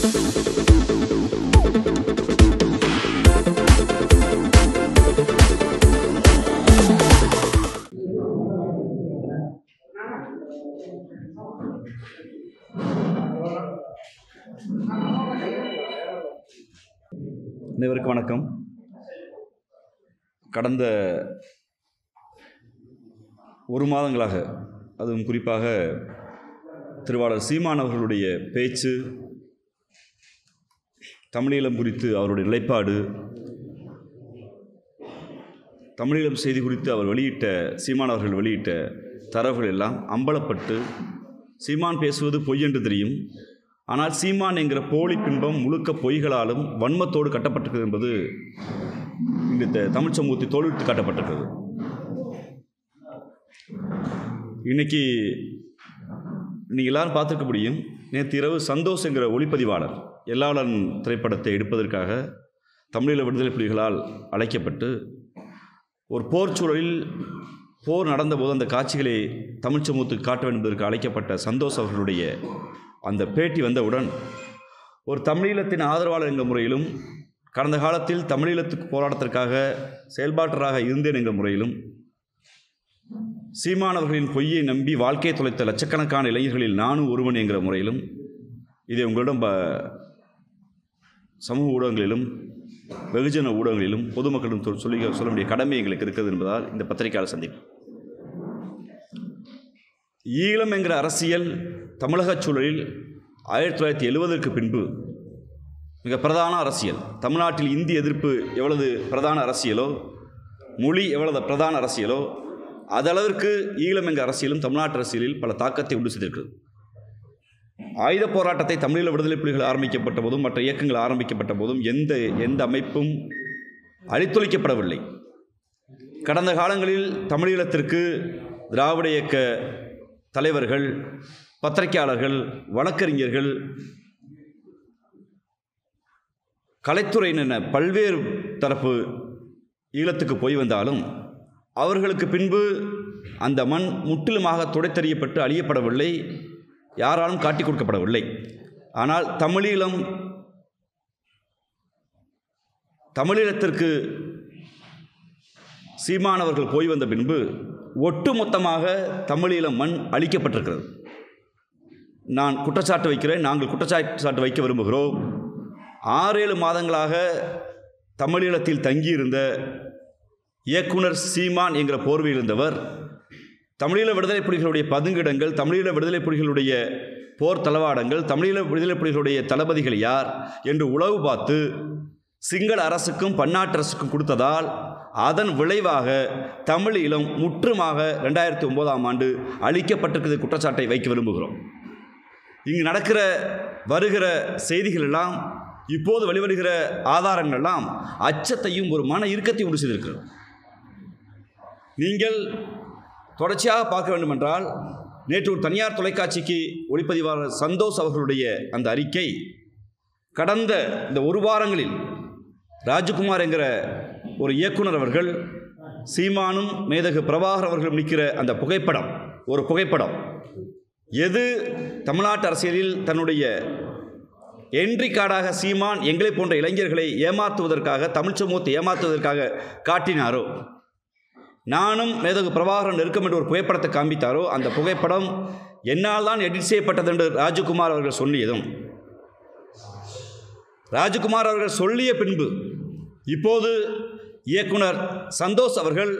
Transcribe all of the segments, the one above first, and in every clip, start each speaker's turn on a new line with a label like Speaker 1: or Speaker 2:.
Speaker 1: அனைவருக்கும் வணக்கம். கடந்த ஒரு மாதங்களாக, அதுவும் குறிப்பாக திருவாளர் சீமான் அவர்களுடைய பேச்சு, தமிழீழம் குறித்து அவருடைய நிலைப்பாடு, தமிழீழம் செய்தி குறித்து அவர் சீமான் அவர்கள் வெளியிட்ட தரவுகள் எல்லாம் அம்பலப்பட்டு, சீமான் பேசுவது பொய் என்று தெரியும், ஆனால் சீமான் என்கிற போலி பின்பம் முழுக்க பொய்களாலும் வன்மத்தோடு கட்டப்பட்டிருக்கிறது என்பது இந்த தமிழ் சமூகத்தை தோல்வித்து காட்டப்பட்டிருக்கிறது. இன்னைக்கு நீங்கள் எல்லாரும் பார்த்துருக்க முடியும். நேற்று இரவு சந்தோஷ் என்கிற ஒளிப்பதிவாளர் எல்லாளன் திரைப்படத்தை எடுப்பதற்காக தமிழீழ விடுதலை புலிகளால் அழைக்கப்பட்டு ஒரு போர் சூழலில் போர் நடந்தபோது அந்த காட்சிகளை தமிழ் சமூகத்துக்கு காட்ட வேண்டும் என்பதற்கு அழைக்கப்பட்ட சந்தோஷ் அவர்களுடைய அந்த பேட்டி வந்தவுடன் ஒரு தமிழீழத்தின் ஆதரவாளர் என்ற முறையிலும், கடந்த காலத்தில் தமிழீழத்துக்கு போராட்டத்திற்காக செயல்பாட்டராக இருந்தேன் என்ற முறையிலும், சீமானவர்களின் பொய்யை நம்பி வாழ்க்கையை தொலைத்த லட்சக்கணக்கான இளைஞர்களில் நானும் ஒருவன் என்கிற முறையிலும் இதை உங்களிடம் சமூக ஊடகங்களிலும் வெகுஜன ஊடகங்களிலும் பொதுமக்களிடம் சொல்ல வேண்டிய கடமை எங்களுக்கு இருக்கிறது என்பதால் இந்த பத்திரிகையாளர் சந்திப்பு. ஈழம் என்கிற அரசியல் தமிழக சூழலில் 1970க்கு பின்பு மிக பிரதான அரசியல். தமிழ்நாட்டில் இந்தி எதிர்ப்பு எவ்வளவு பிரதான அரசியலோ, மொழி எவ்வளவு பிரதான அரசியலோ, அதளவிற்கு ஈழம் என்கிற அரசியலும் தமிழ்நாட்டு அரசியலில் பல தாக்கத்தை உண்டு செய்திருக்கிறது. ஆயுத போராட்டத்தை தமிழீழ விடுதலை புலிகள் ஆரம்பிக்கப்பட்ட போதும் மற்ற இயக்கங்கள் ஆரம்பிக்கப்பட்ட போதும் எந்த அமைப்பும் அழித்தொழிக்கப்படவில்லை. கடந்த காலங்களில் தமிழீழத்திற்கு திராவிட இயக்க தலைவர்கள், பத்திரிகையாளர்கள், வழக்கறிஞர்கள், கலைத்துறையினர் என பல்வேறு தரப்பு ஈழத்துக்கு போய் வந்தாலும் அவர்களுக்கு பின்பு அந்த மண் முற்றிலுமாக துடைத்தெறியப்பட்டு அழியப்படவில்லை, யாராலும் காட்டிக் கொடுக்கப்படவில்லை. ஆனால் தமிழீழத்திற்கு சீமானவர்கள் போய் வந்த பின்பு ஒட்டுமொத்தமாக தமிழீழ மண் அழிக்கப்பட்டிருக்கிறது. நான் குற்றச்சாட்டு வைக்கிறேன், நாங்கள் குற்றச்சாட்டு வைக்க விரும்புகிறோம். 6-7 மாதங்களாக தமிழீழத்தில் தங்கியிருந்த இயக்குனர் சீமான் என்கிற போர்வையில் இருந்தவர் தமிழீழ விடுதலை புலிகளுடைய பதுங்கிடங்கள், தமிழீழ விடுதலை புலிகளுடைய போர் தளவாடங்கள், தமிழீழ விடுதலை புலிகளுடைய தளபதிகள் யார் என்று உளவு பார்த்து சிங்கள அரசுக்கும் பன்னாட்டு அரசுக்கும் கொடுத்ததால் அதன் விளைவாக தமிழீழம் முற்றுமாக 2009ஆம் ஆண்டு அழிக்கப்பட்டிருக்கிறது குற்றச்சாட்டை வைக்க விரும்புகிறோம். இங்கு நடக்கிற வருகிற செய்திகள் எல்லாம், இப்போது வெளிவருகிற ஆதாரங்கள் எல்லாம் அச்சத்தையும் ஒரு மன இறுக்கத்தையும் உண்டு செய்திருக்கிறது. நீங்கள் தொடர்ச்சியாக பார்க்க வேண்டுமென்றால், நேற்று ஒரு தனியார் தொலைக்காட்சிக்கு ஒளிப்பதிவாளர் சந்தோஷ் அவர்களுடைய அந்த அறிக்கை, கடந்த இந்த ஒரு வாரங்களில் ராஜகுமார் என்கிற ஒரு இயக்குனர் அவர்கள் சீமானும் மேதகு பிரபாகர் அவர்களும் நிற்கிற அந்த புகைப்படம், ஒரு புகைப்படம் எது தமிழ்நாட்டு அரசியலில் தன்னுடைய என்ட்ரி கார்டாக சீமான் எங்களை போன்ற இளைஞர்களை ஏமாற்றுவதற்காக, தமிழ் சமூகத்தை ஏமாற்றுவதற்காக காட்டினாரோ, நானும் மேதகு பிரபாகரன் நெருக்கம் என்ற ஒரு புகைப்படத்தை காண்பித்தாரோ, அந்த புகைப்படம் என்னால் தான் எடிட் செய்யப்பட்டது என்று ராஜகுமார் அவர்கள் சொல்லியதும், ராஜகுமார் அவர்கள் சொல்லிய பின்பு இப்போது இயக்குனர் சந்தோஷ் அவர்கள்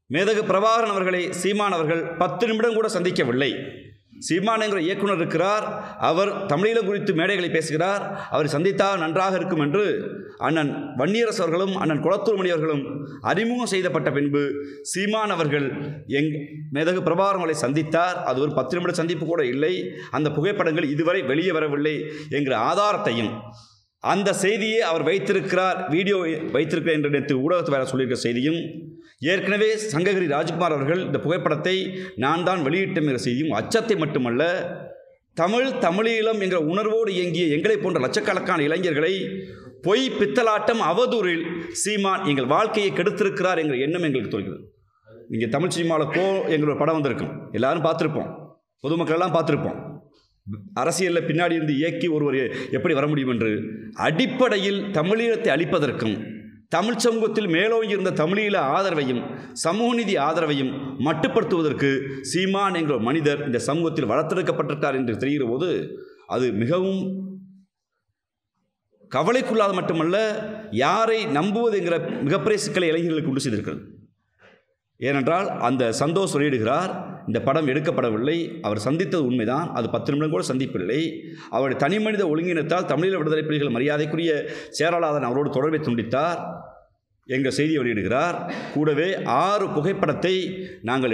Speaker 1: மேதகு பிரபாகரன் அவர்களை சீமான் அவர்கள் 10 நிமிடம் கூட சந்திக்கவில்லை. சீமான் என்கிற இயக்குனர் இருக்கிறார், அவர் தமிழீழம் குறித்து மேடைகளை பேசுகிறார், அவரை சந்தித்தால் நன்றாக இருக்கும் என்று அண்ணன் வன்னியரசு அவர்களும் அண்ணன் குளத்தூர்மணி அவர்களும் அறிமுகம் செய்யப்பட்ட பின்பு சீமான் அவர்கள் மேதகு பிரபாகரன் அவர்களை சந்தித்தார். அது ஒரு 10 நிமிட சந்திப்பு கூட இல்லை. அந்த புகைப்படங்கள் இதுவரை வெளியே வரவில்லை என்கிற ஆதாரத்தையும், அந்த செய்தியை அவர் வைத்திருக்கிறார், வீடியோ வைத்திருக்கிறார் என்று நேற்று ஊடகத்தில் வேறு சொல்லியிருக்கிற செய்தியும், ஏற்கனவே சங்ககிரி ராஜ்குமார் அவர்கள் இந்த புகைப்படத்தை நான் தான் வெளியிட்டேன் என்ற செய்தியும் அச்சத்தை மட்டுமல்ல, தமிழீழம் என்கிற உணர்வோடு இயங்கிய எங்களை போன்ற லட்சக்கணக்கான இளைஞர்களை பொய் பித்தலாட்டம் அவதூறில் சீமான் எங்கள் வாழ்க்கையை கெடுத்திருக்கிறார் என்கிற எண்ணம் எங்களுக்கு தோன்றுகிறது. நீங்கள் தமிழ் சினிமாவில் என்கிற ஒரு படம் வந்திருக்கும், எல்லாரும் பார்த்துருப்போம், பொதுமக்கள் எல்லாம் பார்த்துருப்போம். அரசியலில் பின்னாடி இருந்து இயக்கி ஒருவர் எப்படி வர முடியும் என்று அடிப்படையில் தமிழீழத்தை அழிப்பதற்கும் தமிழ் சமூகத்தில் மேலோங்கி இருந்த தமிழீழ ஆதரவையும் சமூக நீதி ஆதரவையும் மட்டுப்படுத்துவதற்கு சீமான் என்கிற மனிதர் இந்த சமூகத்தில் வளர்த்தெடுக்கப்பட்டிருக்கார் என்று தெரிகிற போது அது மிகவும் கவலைக்குள்ளாத மட்டுமல்ல, யாரை நம்புவது என்கிற மிகப்பெரிய சிக்கலை இளைஞர்களுக்கு உண்டு செய்திருக்கிறது. ஏனென்றால் அந்த சந்தோஷ் வெளியிடுகிறார், இந்த படம் எடுக்கப்படவில்லை, அவர் சந்தித்தது உண்மைதான், அது 10 நிமிடம் கூட சந்திப்பில்லை. அவருடைய தனி மனித ஒழுங்கினத்தால் தமிழீழ விடுதலை புலிகள் மரியாதைக்குரிய சேரலாதன் அவரோடு தொடர்பை துண்டித்தார் எங்கள் செய்தியை வெளியிடுகிறார். கூடவே 6 புகைப்படத்தை நாங்கள்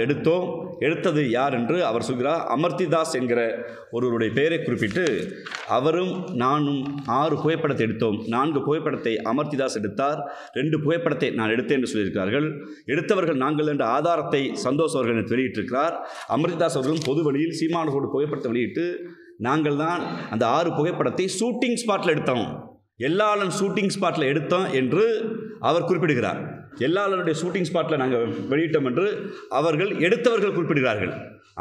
Speaker 1: எடுத்தது யார் என்று அவர் சொல்கிறார். அமர்த்திதாஸ் என்கிற ஒருவருடைய பெயரை குறிப்பிட்டு அவரும் நானும் 6 புகைப்படத்தை எடுத்தோம். 4 புகைப்படத்தை அமர்த்திதாஸ் எடுத்தார், 2 புகைப்படத்தை நான் எடுத்தேன் என்று சொல்லியிருக்கிறார்கள். எடுத்தவர்கள் நாங்கள் என்ற ஆதாரத்தை சந்தோஷ் அவர்கள் வெளியிட்டிருக்கிறார். அமர்த்திதாஸ் அவர்களும் பொது வழியில் சீமானோடு புகைப்படத்தை வெளியிட்டு நாங்கள் தான் அந்த 6 புகைப்படத்தை ஷூட்டிங் ஸ்பாட்டில் எடுத்தோம், எல்லாளன் ஷூட்டிங் ஸ்பாட்டில் எடுத்தோம் என்று அவர் குறிப்பிடுகிறார். எல்லாளனுடைய ஷூட்டிங் ஸ்பாட்டில் நாங்கள் வெளியிட்டோம் என்று அவர்கள் எடுத்தவர்கள் குறிப்பிடுகிறார்கள்.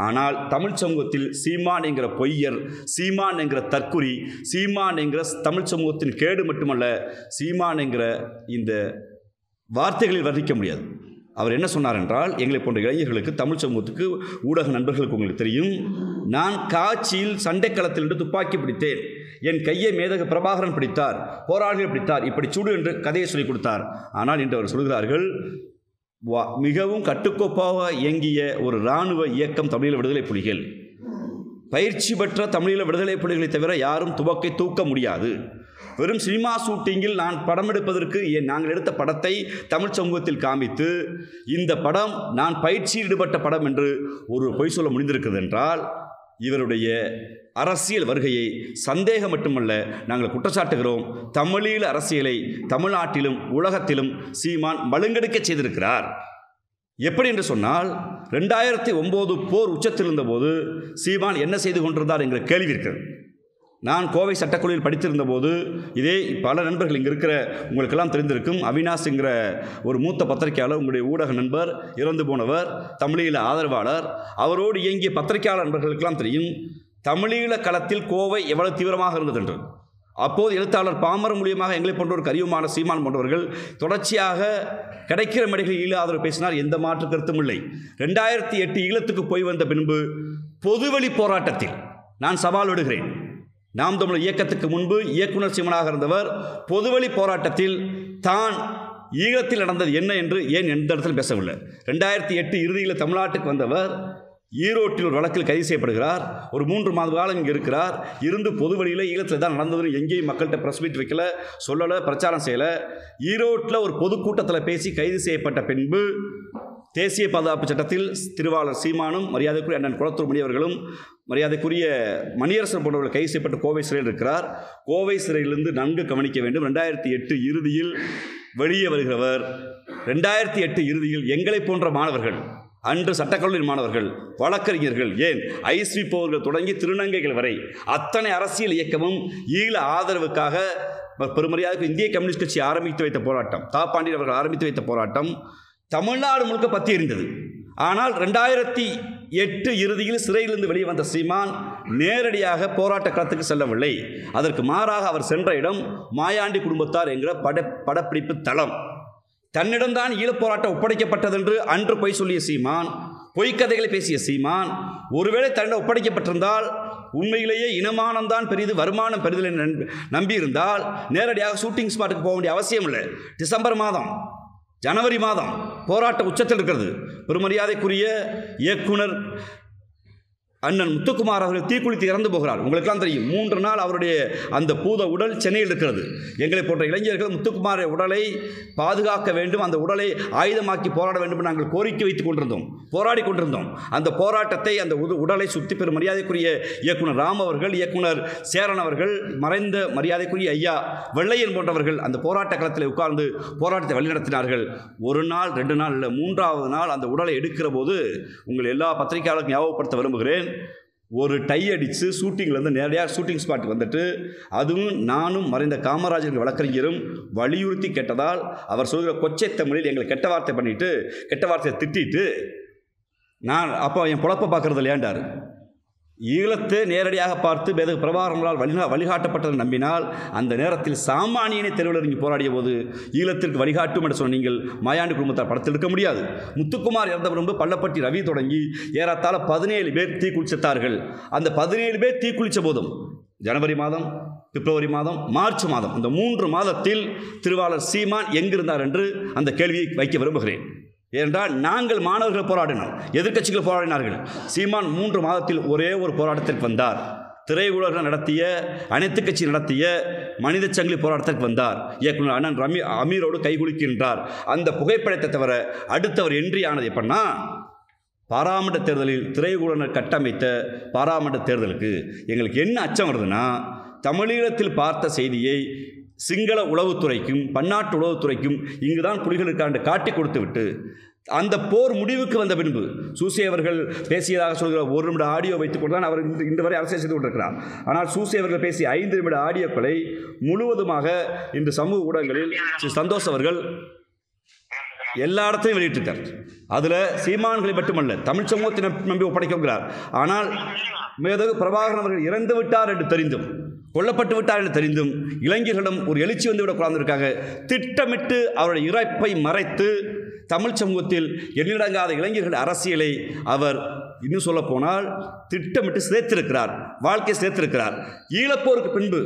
Speaker 1: ஆனால் தமிழ் சமூகத்தில் சீமான் என்கிற பொய்யர், சீமான் என்கிற தற்குறி, சீமான் என்கிற தமிழ் சமூகத்தின் கேடு மட்டுமல்ல, சீமான் என்கிற இந்த வார்த்தைகளில் வர்ணிக்க முடியாது. அவர் என்ன சொன்னார் என்றால், எங்களை போன்ற இளைஞர்களுக்கு, தமிழ் சமூகத்துக்கு, ஊடக நண்பர்களுக்கு உங்களுக்கு தெரியும், நான் காட்சியில் சண்டைக்களத்தில் இருந்து துப்பாக்கி பிடித்தேன், என் கையை மேதகு பிரபாகரன் பிடித்தார், போராளிகள் பிடித்தார், இப்படி சுடு என்று கதையை சொல்லிக் கொடுத்தார். ஆனால் இன்று அவர் சொல்கிறார்கள், மிகவும் கட்டுக்கோப்பாக இயங்கிய ஒரு இராணுவ இயக்கம் தமிழீழ விடுதலை புலிகள், பயிற்சி பெற்ற தமிழீழ விடுதலை புலிகளை தவிர யாரும் துவக்கை தூக்க முடியாது. வெறும் சினிமா ஷூட்டிங்கில் நான் படம் எடுப்பதற்கு நாங்கள் எடுத்த படத்தை தமிழ் சமூகத்தில் காமித்து இந்த படம் நான் பயிற்சியில் ஈடுபட்ட படம் என்று ஒரு பொய் சொல்ல முடிந்திருக்கிறது என்றால், இவருடைய அரசியல் வருகையை சந்தேகம் மட்டுமல்ல நாங்கள் குற்றச்சாட்டுகிறோம். தமிழீழ அரசியலை தமிழ்நாட்டிலும் உலகத்திலும் சீமான் மழுங்கெடுக்க செய்திருக்கிறார். எப்படி என்று சொன்னால், 2009 போர் உச்சத்தில் இருந்தபோது சீமான் என்ன செய்து கொண்டிருந்தார் என்கிற கேள்வி இருக்கிறது. நான் கோவை சட்டக்கல்லூரியில் படித்திருந்த போது இதே பல நண்பர்கள் இங்கே இருக்கிற உங்களுக்கெல்லாம் தெரிந்திருக்கும், அவினாஷ்ங்கிற ஒரு மூத்த பத்திரிகையாளர், உங்களுடைய ஊடக நண்பர், இறந்து போனவர், தமிழீழ ஆதரவாளர், அவரோடு இயங்கிய பத்திரிகையாளர் நண்பர்களுக்கெல்லாம் தெரியும் தமிழீழ களத்தில் கோவை எவ்வளவு தீவிரமாக இருந்தது என்று. அப்போது எழுத்தாளர் பாமர மூலியமாக எங்களை போன்ற ஒரு கரியுமான சீமான் போன்றவர்கள் தொடர்ச்சியாக கிடைக்கிற மேடைகளில் ஈழ ஆதரவு பேசினார், எந்த மாற்று கருத்தும் இல்லை. 2008 ஈழத்துக்கு போய் வந்த பின்பு பொதுவெளி போராட்டத்தில் நான் சவால் விடுகிறேன். நாம் தமிழர் இயக்கத்துக்கு முன்பு இயக்குனர் சீமானாக இருந்தவர் பொதுவெளி போராட்டத்தில் தான் ஈழத்தில் நடந்தது என்ன என்று ஏன் எந்த இடத்தில் பேசவில்லை. 2008 இறுதியில் தமிழ்நாட்டுக்கு வந்தவர் ஈரோட்டில் ஒரு வழக்கில் கைது செய்யப்படுகிறார். ஒரு 3 மாத காலம் இங்கே இருக்கிறார். இருந்து பொது வழியில் ஈழத்தில் தான் நடந்ததுன்னு எங்கேயும் மக்கள்கிட்ட ப்ரெஸ் மீட் வைக்கல, சொல்லலை, பிரச்சாரம் செய்யலை. ஈரோட்டில் ஒரு பொதுக்கூட்டத்தில் பேசி கைது செய்யப்பட்ட பின்பு தேசிய பாதுகாப்பு சட்டத்தில் திருவாளர் சீமானும் மரியாதைக்குரிய அண்ணன் குளத்தூர் மணியவர்களும் மரியாதைக்குரிய மணியரசன் போன்றவர்கள் கைது செய்யப்பட்டு கோவை சிறையில் இருக்கிறார். கோவை சிறையிலிருந்து நன்கு கவனிக்க வேண்டும். 2008 இறுதியில் வெளியே வருகிறவர். 2008 இறுதியில் எங்களை போன்ற மாணவர்கள், அன்று சட்டக்கல்லூரி மாணவர்கள், வழக்கறிஞர்கள், ஏன் ஐஸ்வி போர்கள் தொடங்கி திருநங்கைகள் வரை அத்தனை அரசியல் இயக்கமும் ஈழ ஆதரவுக்காக பெருமரியாதைக்கு இந்திய கம்யூனிஸ்ட் கட்சி ஆரம்பித்து வைத்த போராட்டம், தாப்பாண்டியன் அவர்கள் ஆரம்பித்து வைத்த போராட்டம் தமிழ்நாடு முழுக்க பற்றி எறிந்தது. ஆனால் 2008 இறுதியில் சிறையிலிருந்து வெளியே வந்த சீமான் நேரடியாக போராட்ட களத்துக்கு செல்லவில்லை. அதற்கு மாறாக அவர் சென்ற இடம் மாயாண்டி குடும்பத்தார் என்கிற படப்பிடிப்பு தளம். தன்னிடம்தான் ஈழப்போராட்டம் ஒப்படைக்கப்பட்டதென்று அன்று பொய் சொல்லிய சீமான், பொய்க்கதைகளை பேசிய சீமான், ஒருவேளை தன்னிடம் ஒப்படைக்கப்பட்டிருந்தால் உண்மையிலேயே இனமானம்தான் பெரிது, வருமானம் பெரிதில் நம்பியிருந்தால் நேரடியாக ஷூட்டிங் ஸ்பாட்டுக்கு போக வேண்டிய அவசியம் இல்லை. டிசம்பர் மாதம், ஜனவரி மாதம் போராட்ட உச்சத்தில் இருக்கிறது. பெருமரியாதைக்குரிய இயக்குனர் அண்ணன் முத்துக்குமார் அவர்கள் தீக்குளித்து இறந்து போகிறார். உங்களுக்கெல்லாம் தெரியும். 3 நாள் அவருடைய அந்த பூத உடல் சென்னையில் இருக்கிறது. எங்களை போன்ற இளைஞர்கள் முத்துக்குமார உடலை பாதுகாக்க வேண்டும், அந்த உடலை ஆயுதமாக்கி போராட வேண்டும் என்று நாங்கள் கோரிக்கை வைத்துக் கொண்டிருந்தோம், போராடி கொண்டிருந்தோம். அந்த போராட்டத்தை, அந்த உடலை சுற்றி பெறும் மரியாதைக்குரிய இயக்குனர் ராம் அவர்கள், இயக்குனர் சேரன் அவர்கள், மறைந்த மரியாதைக்குரிய ஐயா வெள்ளையன் போன்றவர்கள் அந்த போராட்ட களத்தில் உட்கார்ந்து போராட்டத்தை வழிநடத்தினார்கள். 1 நாள் 2 நாள் இல்லை, 3வது நாள் அந்த உடலை எடுக்கிற போது உங்கள் எல்லா பத்திரிகையாளர்களுக்கும் ஞாபகப்படுத்த விரும்புகிறேன், ஒரு டை அடித்து ஷூட்டிங்லேருந்து நேரடியாக ஷூட்டிங் ஸ்பாட்டுக்கு வந்துட்டு, அதுவும் நானும் மறைந்த காமராஜர் வழக்கறிஞரும் வலியுறுத்தி கேட்டதால் அவர் சொல்கிற கொச்சை தமிழில் எங்களை கெட்ட வார்த்தை பண்ணிவிட்டு, கெட்ட வார்த்தையை திட்டிட்டு, நான் அப்போ என் பொழப்பை பார்க்குறது இல்லையாண்டார். ஈழத்தை நேரடியாக பார்த்து மேதகு பிரபாகரனால் வழிகாட்டப்பட்டதை நம்பினால் அந்த நேரத்தில் சாமானியனை தெருவில் இறங்கி போராடிய போது ஈழத்திற்கு வழிகாட்டும் என்று சொன்ன நீங்கள் மாயாண்டி குடும்பத்தார் படத்தில் எடுக்க முடியாது. முத்துக்குமார் இறந்த பிறகு பள்ளப்பட்டி ரவி தொடங்கி ஏறத்தாழ 17 பேர் தீக்குளித்தார்கள். அந்த 17 பேர் தீக்குளித்த போதும் ஜனவரி மாதம், பிப்ரவரி மாதம், மார்ச் மாதம், இந்த 3 மாதத்தில் திருவாளர் சீமான் எங்கிருந்தார் என்று அந்த கேள்வியை வைக்க விரும்புகிறேன். ஏனென்றால் நாங்கள் மாணவர்கள் போராடினோம், எதிர்க்கட்சிகள் போராடினார்கள். சீமான் 3 மாதத்தில் ஒரே ஒரு போராட்டத்திற்கு வந்தார். திரையுலகம் நடத்திய, அனைத்து கட்சி நடத்திய மனித சங்கிலி போராட்டத்திற்கு வந்தார். இயக்குனர் அண்ணன் அமீரோடு கைகுலுக்கின்றார். அந்த புகைப்படத்தை தவிர அடுத்தவர் என்ட்ரி ஆனது எப்படின்னா, பாராளுமன்ற தேர்தலில் திரையுலகினர் கட்டமைத்த பாராளுமன்ற தேர்தலுக்கு எங்களுக்கு என்ன அச்சம் வருதுன்னா, தமிழீழத்தில் பார்த்த செய்தியை சிங்கள உளவுத்துறைக்கும் பன்னாட்டு உளவுத்துறைக்கும் இங்குதான் புலிகளுக்காண்டு காட்டி கொடுத்து விட்டு அந்த போர் முடிவுக்கு வந்த பின்பு சூசே அவர்கள் பேசியதாக சொல்கிற 1 நிமிட ஆடியோ வைத்துக் கொண்டு தான் அவர் இன்று வரை அரசியல் செய்து கொண்டிருக்கிறார். ஆனால் சூசே அவர்கள் பேசிய 5 நிமிட ஆடியோக்களை முழுவதுமாக இன்று சமூக ஊடகங்களில் சந்தோஷ் அவர்கள் எல்லா இடத்தையும் வெளியிட்டிருக்கார். அதில் சீமான்களை மட்டுமல்ல தமிழ் சமூகத்தை நம்பி ஒப்படைக்கிறார். ஆனால் மேதகு பிரபாகரன் அவர்கள் இறந்து விட்டார் என்று தெரிந்தும், கொல்லப்பட்டு விட்டார் என்று தெரிந்தும் இளைஞர்களிடம் ஒரு எழுச்சி வந்துவிடக்கூடாதற்காக திட்டமிட்டு அவருடைய இறப்பை மறைத்து தமிழ் சமூகத்தில் எண்ணிலடங்காத இளைஞர்கள் அரசியலை அவர் இன்னும் சொல்ல போனால் திட்டமிட்டு சிதைத்திருக்கிறார், வாழ்க்கை சிதைத்திருக்கிறார். ஈழப்போருக்கு பின்பு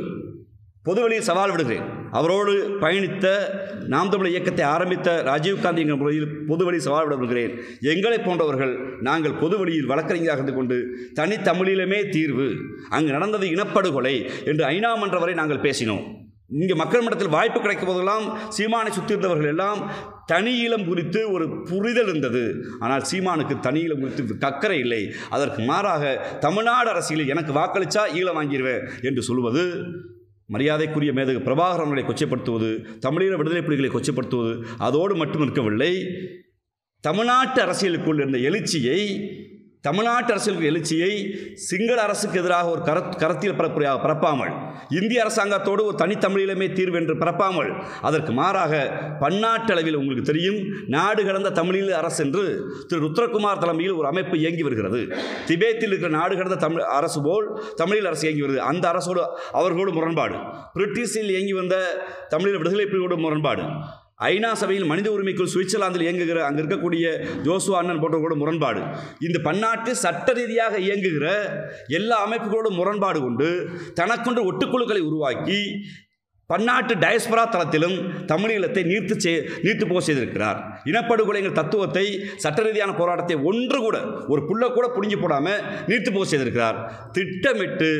Speaker 1: பொதுவெளியில் சவால் விடுகிறேன். அவரோடு பயணித்த நாம் தமிழர் இயக்கத்தை ஆரம்பித்த ராஜீவ்காந்தி என்கிற முறையில் பொதுவெளியில் சவால் விடுகிறேன். எங்களை போன்றவர்கள் நாங்கள் பொதுவெளியில் வழக்கறிஞராக இருந்து கொண்டு தனித்தமிழிலுமே தீர்வு, அங்கு நடந்தது இனப்படுகொலை என்று ஐநா மன்ற வரை நாங்கள் பேசினோம். இங்கே மக்கள் மன்றத்தில் வாய்ப்பு கிடைக்கும் போதெல்லாம் சீமானை சுற்றியிருந்தவர்கள் எல்லாம் தனி ஈழம் குறித்து ஒரு புரிதல் இருந்தது. ஆனால் சீமானுக்கு தனி ஈழம் குறித்து கக்கறை இல்லை. அதற்கு மாறாக தமிழ்நாடு அரசியலில் எனக்கு வாக்களித்தா ஈழம் வாங்கிடுவேன் என்று சொல்வது மரியாதைக்குரிய மேதகு பிரபாகரனை கொச்சைப்படுத்துவது, தமிழீழ விடுதலை புலிகளை கொச்சைப்படுத்துவது அதோடு மட்டும் இருக்கவில்லை. தமிழ்நாட்டு அரசியலுக்குள் இருந்த எழுச்சியை, தமிழ்நாட்டு அரசியலுக்கு எழுச்சியை சிங்கள அரசுக்கு எதிராக ஒரு கருத்தியல் பரப்பாமல், இந்திய அரசாங்கத்தோடு ஒரு தனித்தமிழீழமே தீர்வு என்று பரப்பாமல், அதற்கு மாறாக பன்னாட்டு அளவில் உங்களுக்கு தெரியும் நாடு கடந்த தமிழீழ அரசு என்று திரு ருத்ரகுமார் தலைமையில் ஒரு அமைப்பு இயங்கி வருகிறது. திபேத்தில் இருக்கிற நாடு கடந்த தமிழ் அரசு போல் தமிழீழ அரசு இயங்கி வருகிறது. அந்த அரசோடு அவர்களோடு முரண்பாடு, பிரிட்டிஷில் இயங்கி வந்த தமிழீழ விடுதலை புலிகளோடு முரண்பாடு, ஐநா சபையில் மனித உரிமைக்குள் சுவிட்சர்லாந்தில் இயங்குகிற அங்கே இருக்கக்கூடிய ஜோசுவா அண்ணன் போன்றவர்களோட முரண்பாடு, இந்த பன்னாட்டு சட்ட ரீதியாக இயங்குகிற எல்லா அமைப்புகளோடு முரண்பாடு கொண்டு தனக்கொன்று ஒட்டுக்குழுக்களை உருவாக்கி பன்னாட்டு டயஸ்பரா தளத்திலும் தமிழீழத்தை நீர்த்து போக செய்திருக்கிறார். இனப்படுகொலைகள் தத்துவத்தை, சட்ட ரீதியான போராட்டத்தை ஒன்று கூட ஒரு புள்ள கூட புரிஞ்சு போடாமல் நீர்த்து போக செய்திருக்கிறார். திட்டமிட்டு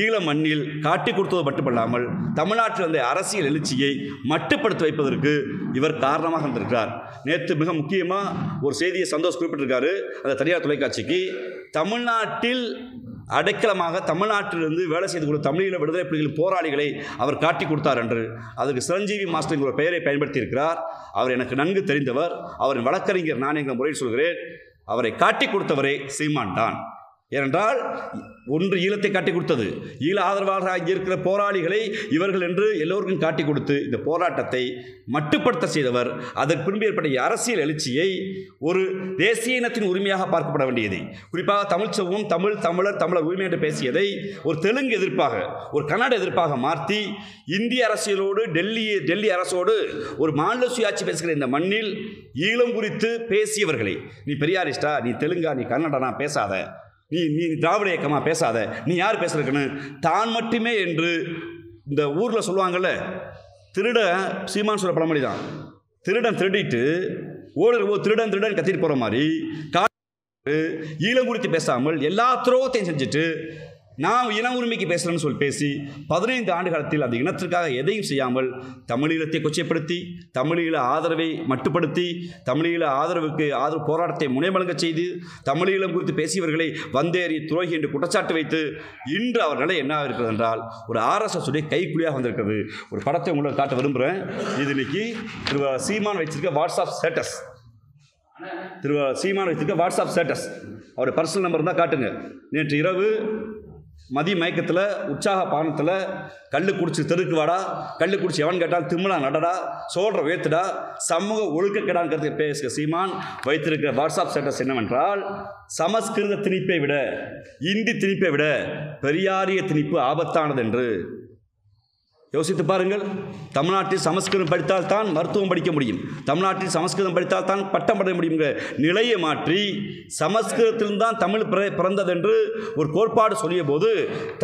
Speaker 1: ஈழ மண்ணில் காட்டி கொடுத்தது மட்டுமல்லாமல் தமிழ்நாட்டில் வந்த அரசியல் எழுச்சியை மட்டுப்படுத்தி வைப்பதற்கு இவர் காரணமாக இருந்திருக்கிறார். நேற்று மிக முக்கியமாக ஒரு செய்தியை சந்தோஷ் குறிப்பிட்டிருக்காரு, அந்த தனியார் தொலைக்காட்சிக்கு. தமிழ்நாட்டில் அடைக்கலமாக தமிழ்நாட்டிலிருந்து வேலை செய்து கொடுத்த தமிழீழ விடுதலை புலிகள் போராளிகளை அவர் காட்டி கொடுத்தார் என்று அதற்கு சிரஞ்சீவி மாஸ்டர் என்கிற பெயரை பயன்படுத்தி இருக்கிறார். அவர் எனக்கு நன்கு தெரிந்தவர், அவரின் வழக்கறிஞர் நான் என்கிற முறையில் சொல்கிறேன். அவரை காட்டி கொடுத்தவரே சீமான் தான். ஏனென்றால் ஒன்று ஈழத்தை காட்டி கொடுத்தது, ஈழ ஆதரவாளராக இருக்கிற போராளிகளை இவர்கள் என்று எல்லோருக்கும் காட்டி கொடுத்து இந்த போராட்டத்தை மட்டுப்படுத்த செய்தவர். அதற்கு பின்பு ஏற்பட்ட அரசியல் எழுச்சியை ஒரு தேசிய இனத்தின் உரிமையாக பார்க்கப்பட வேண்டியதை, குறிப்பாக தமிழ் சமூகம் தமிழர் உரிமை என்று பேசியதை ஒரு தெலுங்கு எதிர்ப்பாக, ஒரு கன்னட எதிர்ப்பாக மாற்றி இந்திய அரசியலோடு டெல்லி அரசோடு ஒரு மாநில சுயாட்சி பேசுகிற இந்த மண்ணில் ஈழம் குறித்து பேசியவர்களை, நீ பெரியாரிஸ்டா, நீ தெலுங்கா, நீ கன்னடனா பேசாத, நீ திராவிட இயக்கமாக பேசாத, நீ யார் பேசுறதுக்குன்னு தான் மட்டுமே என்று இந்த ஊரில் சொல்லுவாங்கள்ல, திருட சீமான் சொல்ல பழமொழி தான், திருடன் திருடிட்டு ஓடுற திருடன் கத்திட்டு போகிற மாதிரி ஈழம் குறித்து பேசாமல் எல்லா துரோகத்தையும் செஞ்சுட்டு நான் இன உரிமைக்கு பேசுகிறேன்னு சொல்லி பேசி 15 ஆண்டு காலத்தில் அந்த இனத்திற்காக எதையும் செய்யாமல் தமிழீழத்தை கொச்சைப்படுத்தி, தமிழீழ ஆதரவை மட்டுப்படுத்தி, தமிழீழ ஆதரவு போராட்டத்தை முனைமலங்க செய்து, தமிழீழம் குறித்து பேசியவர்களை வந்தேறி துரோகி என்று குற்றச்சாட்டு வைத்து இன்று அவர் நிலை என்ன இருக்கிறது என்றால் ஒரு RSS உடைய கைக்குழியாக வந்திருக்கிறது. ஒரு படத்தை உங்களுக்கு காட்ட விரும்புகிறேன். இது இன்னைக்கு திரு சீமான் வச்சிருக்க வாட்ஸ்அப் ஸ்டேட்டஸ். திரு சீமான் வச்சிருக்க வாட்ஸ்அப் ஸ்டேட்டஸ். அவருடைய பர்சனல் நம்பர் தான் காட்டுங்க. நேற்று இரவு மதி மயக்கத்தில் உற்சாக பானத்தில் கல் குடிச்சு தெருக்கு வாடா, கல் குடிச்சு எவன் கேட்டால் திம்முனா நடடா, சோழரை வேத்துடா, சமூக ஒழுக்கக்கேடான்னு பேசுகிற சீமான் வைத்திருக்கிற வாட்ஸ்அப் ஸ்டேட்டஸ் என்னவென்றால், சமஸ்கிருத திணிப்பை விட இந்தி திணிப்பை விட பெரியாரிய திணிப்பு ஆபத்தானது என்று. யோசித்து பாருங்கள். தமிழ்நாட்டில் சமஸ்கிருதம் படித்தால் தான் மருத்துவம் படிக்க முடியும், தமிழ்நாட்டில் சமஸ்கிருதம் படித்தால் தான் பட்டம் பட முடியுங்கிற நிலையை மாற்றி சமஸ்கிருதத்தில்தான் தமிழ் பிறந்தது என்று ஒரு கோட்பாடு சொல்லிய போது,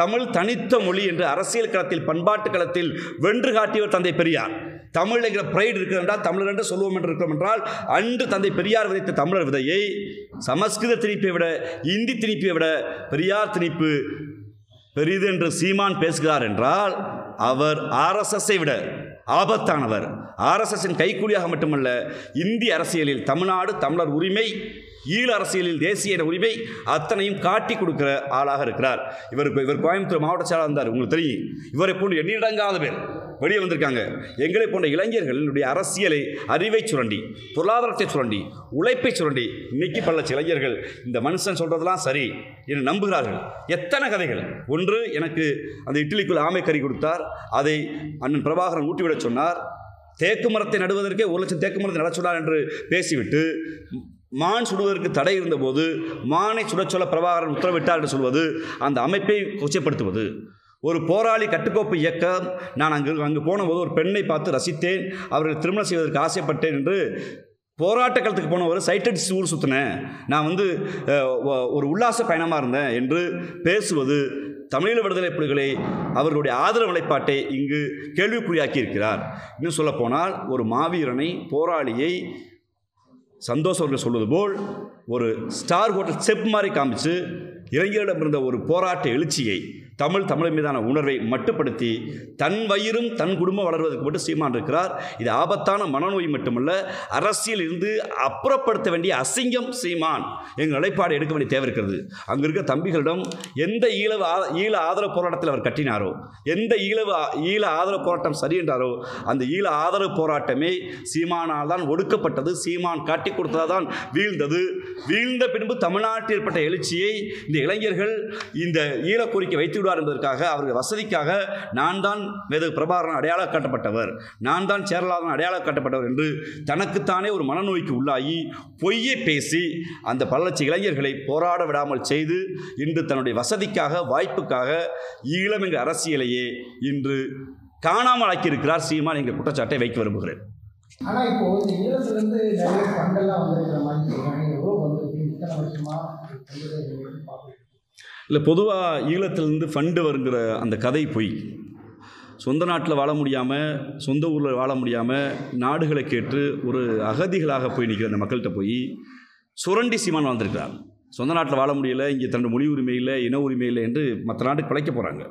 Speaker 1: தமிழ் தனித்த மொழி என்று அரசியல் களத்தில் பண்பாட்டு களத்தில் வென்று காட்டியவர் தந்தை பெரியார். தமிழ் என்கிற பிரைடு இருக்கிறது என்றால் தமிழர் என்று சொல்லுவோம் என்று இருக்கிறோம் என்றால், அன்று தந்தை பெரியார் விதைத்த தமிழர் விதையை சமஸ்கிருத திணிப்பை விட இந்தி திணிப்பை விட பெரியார் திணிப்பு பெரிது என்று சீமான் பேசுகிறார் என்றால், அவர் ஆர்எஸ்எஸ்ஸை விட ஆபத்தானவர். ஆர்எஸ்எஸ்ஸின் கைக்கூலியாக மட்டுமல்ல, இந்திய அரசியலில் தமிழ்நாடு தமிழர் உரிமை, ஈழ அரசியலில் தேசிய உரிமை அத்தனையும் காட்டி கொடுக்கிற ஆளாக இருக்கிறார். இவர் கோயம்புத்தூர் மாவட்ட செயலாளர் இருந்தார். உங்களுக்கு தெரியும், இவரை போன்று எண்ணிடங்காத பேர் வெளியே வந்திருக்காங்க. எங்களை போன்ற இளைஞர்களுடைய அரசியலை, அறிவை சுரண்டி, பொருளாதாரத்தை சுரண்டி, உழைப்பை சுரண்டி இன்னைக்கு பல இளைஞர்கள் இந்த மனுஷன் சொல்றதெல்லாம் சரி என்று நம்புகிறார்கள். எத்தனை கதைகள். ஒன்று, எனக்கு அந்த இட்லிக்குள் ஆமை கறி கொடுத்தார், அதை அண்ணன் பிரபாகரன் ஊட்டிவிட சொன்னார். தேக்கு மரத்தை நடுவதற்கே 1 லட்சம் தேக்கு மரத்தை நட சொன்னார் என்று பேசிவிட்டு, மான் சுடுவதற்கு தடை இருந்தபோது மானை சுடச் சொல்ல பிரபாகரன் உத்தரவிட்டார் என்று சொல்வது அந்த அமைப்பை கொச்சைப்படுத்துவது. ஒரு போராளி கட்டுக்கோப்பு இயக்கம், நான் அங்கு போனபோது ஒரு பெண்ணை பார்த்து ரசித்தேன், அவர்கள் திருமணம் செய்வதற்கு ஆசைப்பட்டேன் என்று போராட்ட களத்துக்கு போனவர் சைட்டட் ஊர் சுற்றினேன், நான் ஒரு உல்லாச பயணமாக இருந்தேன் என்று பேசுவது தமிழீழ விடுதலை புலிகளை, அவர்களுடைய ஆதரவு நிலைப்பாட்டை இங்கு கேள்விக்குறியாக்கி இருக்கிறார். இன்னும் சொல்லப்போனால், ஒரு மாவீரனை, போராளியை சந்தோஷ் அவர்கள் சொல்வது போல் ஒரு ஸ்டார் ஹோட்டல் செப் மாதிரி காமிச்சு இளைஞரிடம் இருந்த ஒரு போராட்ட எழுச்சியை, தமிழ் மீதான உணர்வை மட்டுப்படுத்தி தன் வயிறும் தன் குடும்பம் வளர்வதற்கு மட்டும் சீமான் இருக்கிறார். இது ஆபத்தான மனநோய் மட்டுமல்ல, அரசியல் இருந்து அப்புறப்படுத்த வேண்டிய அசிங்கம் சீமான். எங்கள் நிலைப்பாடு எடுக்க வேண்டிய தேவை இருக்கிறது. அங்கே இருக்க தம்பிகளிடம் எந்த ஈழ ஆதரவு போராட்டத்தில் அவர் கட்டினாரோ, எந்த ஈழ ஆதரவு போராட்டம் சரி என்றாரோ, அந்த ஈழ ஆதரவு போராட்டமே சீமானால் தான் ஒடுக்கப்பட்டது, சீமான் காட்டி கொடுத்ததால் தான் வீழ்ந்தது. வீழ்ந்த பின்பு தமிழ்நாட்டில் ஏற்பட்ட எழுச்சியை இந்த இளைஞர்கள் இந்த ஈழ கோரிக்கை வைத்து என்பதற்காக, அவர்கள் வசதிக்காக, நான் தான் மேதகு பிரபாகரன் அடையாளம் காட்டப்பட்டவர், நான் தான் சேரலாதன் அடையாளம் காட்டப்பட்டவர் என்று தனக்குத்தானே ஒரு மனநோய்க்கு உள்ளாகி பொய்யை பேசி அந்த பல லட்சம் இளைஞர்களை போராட விடாமல் செய்து இன்று தன்னுடைய வசதிக்காக, வாய்ப்புக்காக ஈழம் என்கிற அரசியலையே இன்று காணாமல் ஆக்கியிருக்கிறார் சீமான் என்கிற குற்றச்சாட்டை வைக்க விரும்புகிறேன்.
Speaker 2: ஆனால் இப்போ இந்த ஈழத்திலிருந்து நிறைய ஃபண்டெல்லாம் வந்திருக்கிற மாதிரி சொல்கிறாங்க. எவ்வளோ வந்து இத்தனை வருஷமா
Speaker 1: இல்லை, பொதுவாக ஈழத்திலிருந்து ஃபண்டு வருங்கிற அந்த கதை பொய். சொந்த நாட்டில் வாழ முடியாமல், சொந்த ஊரில் வாழ முடியாமல் நாடுகளை கேட்டு ஒரு அகதிகளாக போய் நிற்கிற அந்த மக்கள்கிட்ட போய் சுரண்டி சீமான் வாழ்ந்திருக்கிறார். சொந்த நாட்டில் வாழ முடியலை, இங்கே தன்னோட மொழி உரிமை இல்லை, இன உரிமை இல்லை என்று மற்ற நாட்டுக்கு பிழைக்க போகிறாங்க.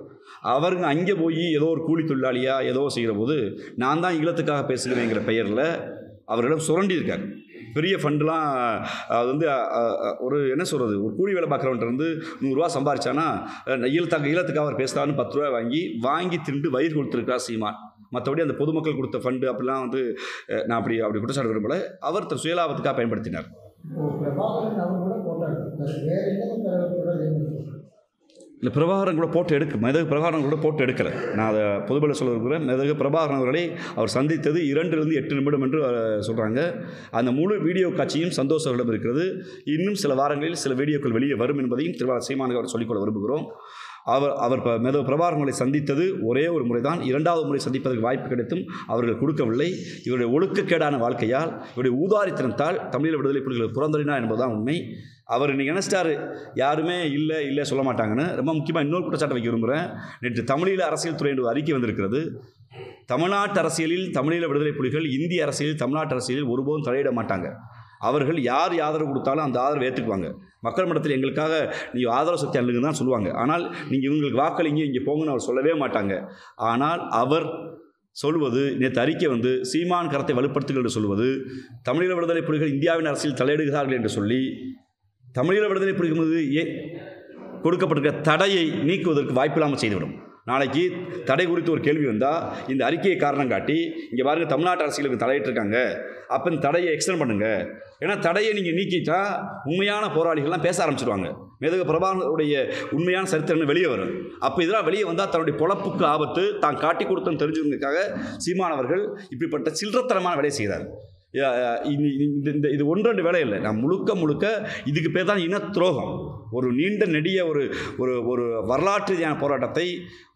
Speaker 1: அவருங்க அங்கே போய் ஏதோ ஒரு கூலி தொழிலாளியாக ஏதோ செய்கிற போது, நான் தான் ஈழத்துக்காக பேசுகிறேங்கிற பெயரில் அவர்களிடம் சுரண்டி இருக்கார். பெரிய ஃபண்டுலாம் அது ஒரு என்ன சொல்கிறது, ஒரு கூலி வேலை பார்க்குறவன்ட்டு 100 ரூபா சம்பாரிச்சானா ஈழத்துக்காக அவர் பேசுகிறான்னு 10 ரூபா வாங்கி திண்டு வயிறு கொடுத்துருக்கார் சீமான். மற்றபடி அந்த பொதுமக்கள் கொடுத்த ஃபண்டு அப்படிலாம் நான் அப்படி குற்றச்சாட்டு விரும்பல. அவர் தன் சுயலாபத்துக்காக பயன்படுத்தினார். இல்லை, பிரபாகரன் கூட போட்டு மெதகு பிரபாகரன் கூட போட்டு எடுக்கலை. நான் அதை பொதுபல சொல்ல விரும்புகிறேன். மெதகு பிரபாகரன் அவர்களை அவர் சந்தித்தது 2 to 8 நிமிடம் என்று சொல்கிறாங்க. அந்த முழு வீடியோ காட்சியும் சந்தோஷ் அவர்களிடம் இருக்கிறது. இன்னும் சில வாரங்களில் சில வீடியோக்கள் வெளியே வரும் என்பதையும் திருவாரூர் சீமானுக்கு அவர் சொல்லிக்கொள்ள விரும்புகிறோம். அவர் மெதகு பிரபாகரனை சந்தித்தது ஒரே ஒரு முறை தான். 2வது முறை சந்திப்பதற்கு வாய்ப்பு கிடைத்தும் அவர்கள் கொடுக்கவில்லை. இவருடைய ஒழுக்கக்கேடான வாழ்க்கையால், இவருடைய ஊதாரித்தனத்தால் தமிழீழ விடுதலை புலிகள் புறந்தறினார் என்பதுதான் உண்மை. அவர் இன்றைக்கி நினைச்சிட்டாரு யாருமே இல்லை சொல்ல மாட்டாங்கன்னு. ரொம்ப முக்கியமாக இன்னொரு குற்றச்சாட்டை வைக்க விரும்புகிறேன். நேற்று தமிழீழ அரசியல் துறை என்று அறிக்கை வந்திருக்கிறது. தமிழ்நாட்டு அரசியலில் தமிழீழ விடுதலை புலிகள் இந்திய அரசியலில், தமிழ்நாட்டு அரசியலில் ஒருபோதும் தலையிட மாட்டாங்க. அவர்கள் யார் ஆதரவு கொடுத்தாலும் அந்த ஆதரவு ஏற்றுக்குவாங்க. மக்கள் மன்றத்தில் எங்களுக்காக நீங்கள் ஆதரவு சக்தி அள்ளுங்கன்னு தான் சொல்லுவாங்க. ஆனால் நீங்கள் இவங்களுக்கு வாக்களிங்க, இங்கே போங்கன்னு அவர் சொல்லவே மாட்டாங்க. ஆனால் அவர் சொல்வது, நேற்று அறிக்கை சீமான் கரத்தை வலுப்படுத்துங்கள் என்று சொல்வது, தமிழீழ விடுதலை புலிகள் இந்தியாவின் அரசியல் தலையிடுகிறார்கள் என்று சொல்லி தமிழீழ விடுதலை புலிகள் மீது கொடுக்கப்பட்டிருக்கிற தடையை நீக்குவதற்கு வாய்ப்பில்லாமல் செய்துவிடும். நாளைக்கு தடை குறித்து ஒரு கேள்வி வந்தால் இந்த அறிக்கையை காரணம் காட்டி இங்கே பாருங்கள் தமிழ்நாட்டு அரசியலுக்கு தலையிட்டிருக்காங்க, அப்போ இந்த தடையை எக்ஸ்டெண்ட் பண்ணுங்கள். ஏன்னா தடையை நீங்கள் நீக்கிட்டா உண்மையான போராளிகள்லாம் பேச ஆரம்பிச்சிடுவாங்க. மேதகு பிரபாகரனுடைய உண்மையான சரித்திரம் வெளியே வரும். அப்போ இதெல்லாம் வெளியே வந்தால் தன்னுடைய பொழப்புக்கு ஆபத்து, தான் காட்டி கொடுத்தன்னு தெரிஞ்சுக்கிறதுக்காக சீமானவர்கள் இப்படிப்பட்ட சில்லறத்தனமான வேலையை செய்கிறார். இது ஒன்றெண்டு வேலை இல்லை. நான் முழுக்க இதுக்கு பேர் தான் இன துரோகம். ஒரு நீண்ட நெடிய ஒரு வரலாற்று ரீதியான போராட்டத்தை,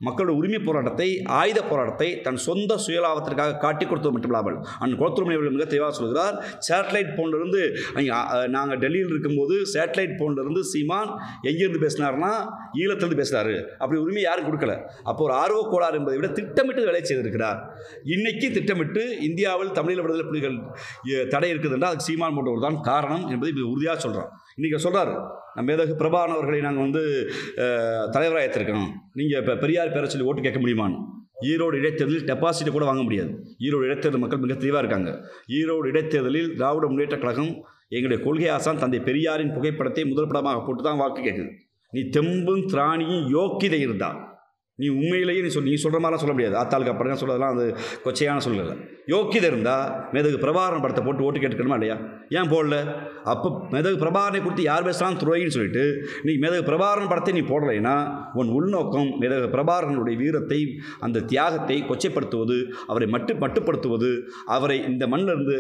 Speaker 1: மக்களோட உரிமை போராட்டத்தை, ஆயுத போராட்டத்தை தன் சொந்த சுயலாபத்திற்காக காட்டி கொடுத்தது மட்டுமில்லாமல் குளத்துருமணி அவர்கள் மிக தெளிவாக சொல்கிறார், சேட்டலைட் போன்லேருந்து நாங்கள் டெல்லியில் இருக்கும்போது சேட்டலைட் போன்லேருந்து சீமான் எங்கேருந்து பேசினார்னா ஈழத்திலிருந்து பேசுகிறாரு. அப்படி உரிமை யாரும் கொடுக்கல. அப்போ ஒரு ஆர்வ கோளாறு என்பதை விட திட்டமிட்டு வேலை செய்திருக்கிறார். இன்னைக்கு திட்டமிட்டு இந்தியாவில் தமிழீழ விடுதலை புலிகள் தடை இருக்குதுன்றா அதுக்கு சீமான் போன்றவர் தான் காரணம் என்பதை உறுதியாக சொல்கிறோம். இன்றைக்கி சொல்கிறார், நம்ம மேதகு பிரபாகரன் அவர்களை நாங்கள் தலைவராக ஏற்றிருக்கணும், நீங்கள் இப்போ பெரியார் பேரை சொல்லி ஓட்டு கேட்க முடியுமான்னு. ஈரோடு இடைத்தேர்தலில் டெபாசிட்டை கூட வாங்க முடியாது. ஈரோடு இடைத்தேர்தல் மக்கள் மிக தெளிவாக இருக்காங்க. ஈரோடு இடைத்தேர்தலில் திராவிட முன்னேற்ற கழகம் எங்களுடைய கொள்கை ஆசான் தந்தை பெரியாரின் புகைப்படத்தை முதல் படமாக போட்டு தான் வாக்கு கேட்குது. நீ தெம்பும் திராணியும் யோக்கியதை இருந்தா நீ உண்மையிலேயே நீ சொல்கிற மாதிரிலாம் சொல்ல முடியாது. ஆத்தாளுக்கு அப்புறம் சொல்கிறதெல்லாம் அது கொச்சையான சொல்லலை. யோக்கியதை இருந்தால் மேதகு பிரபாகரன் படத்தை போட்டு ஓட்டு கேட்டுக்கணுமா இல்லையா? ஏன் போடல? அப்போ மேதகு பிரபாகரனை குறித்து யார் பேசலாம் துறைன்னு சொல்லிட்டு நீ மேதகு பிரபாகரன் படத்தை நீ போடலைன்னா உன் உள்நோக்கம் மேதகு பிரபாகரனுடைய வீரத்தை, அந்த தியாகத்தை கொச்சைப்படுத்துவது, அவரை மட்டுப்படுத்துவது, அவரை இந்த மண்ணிலிருந்து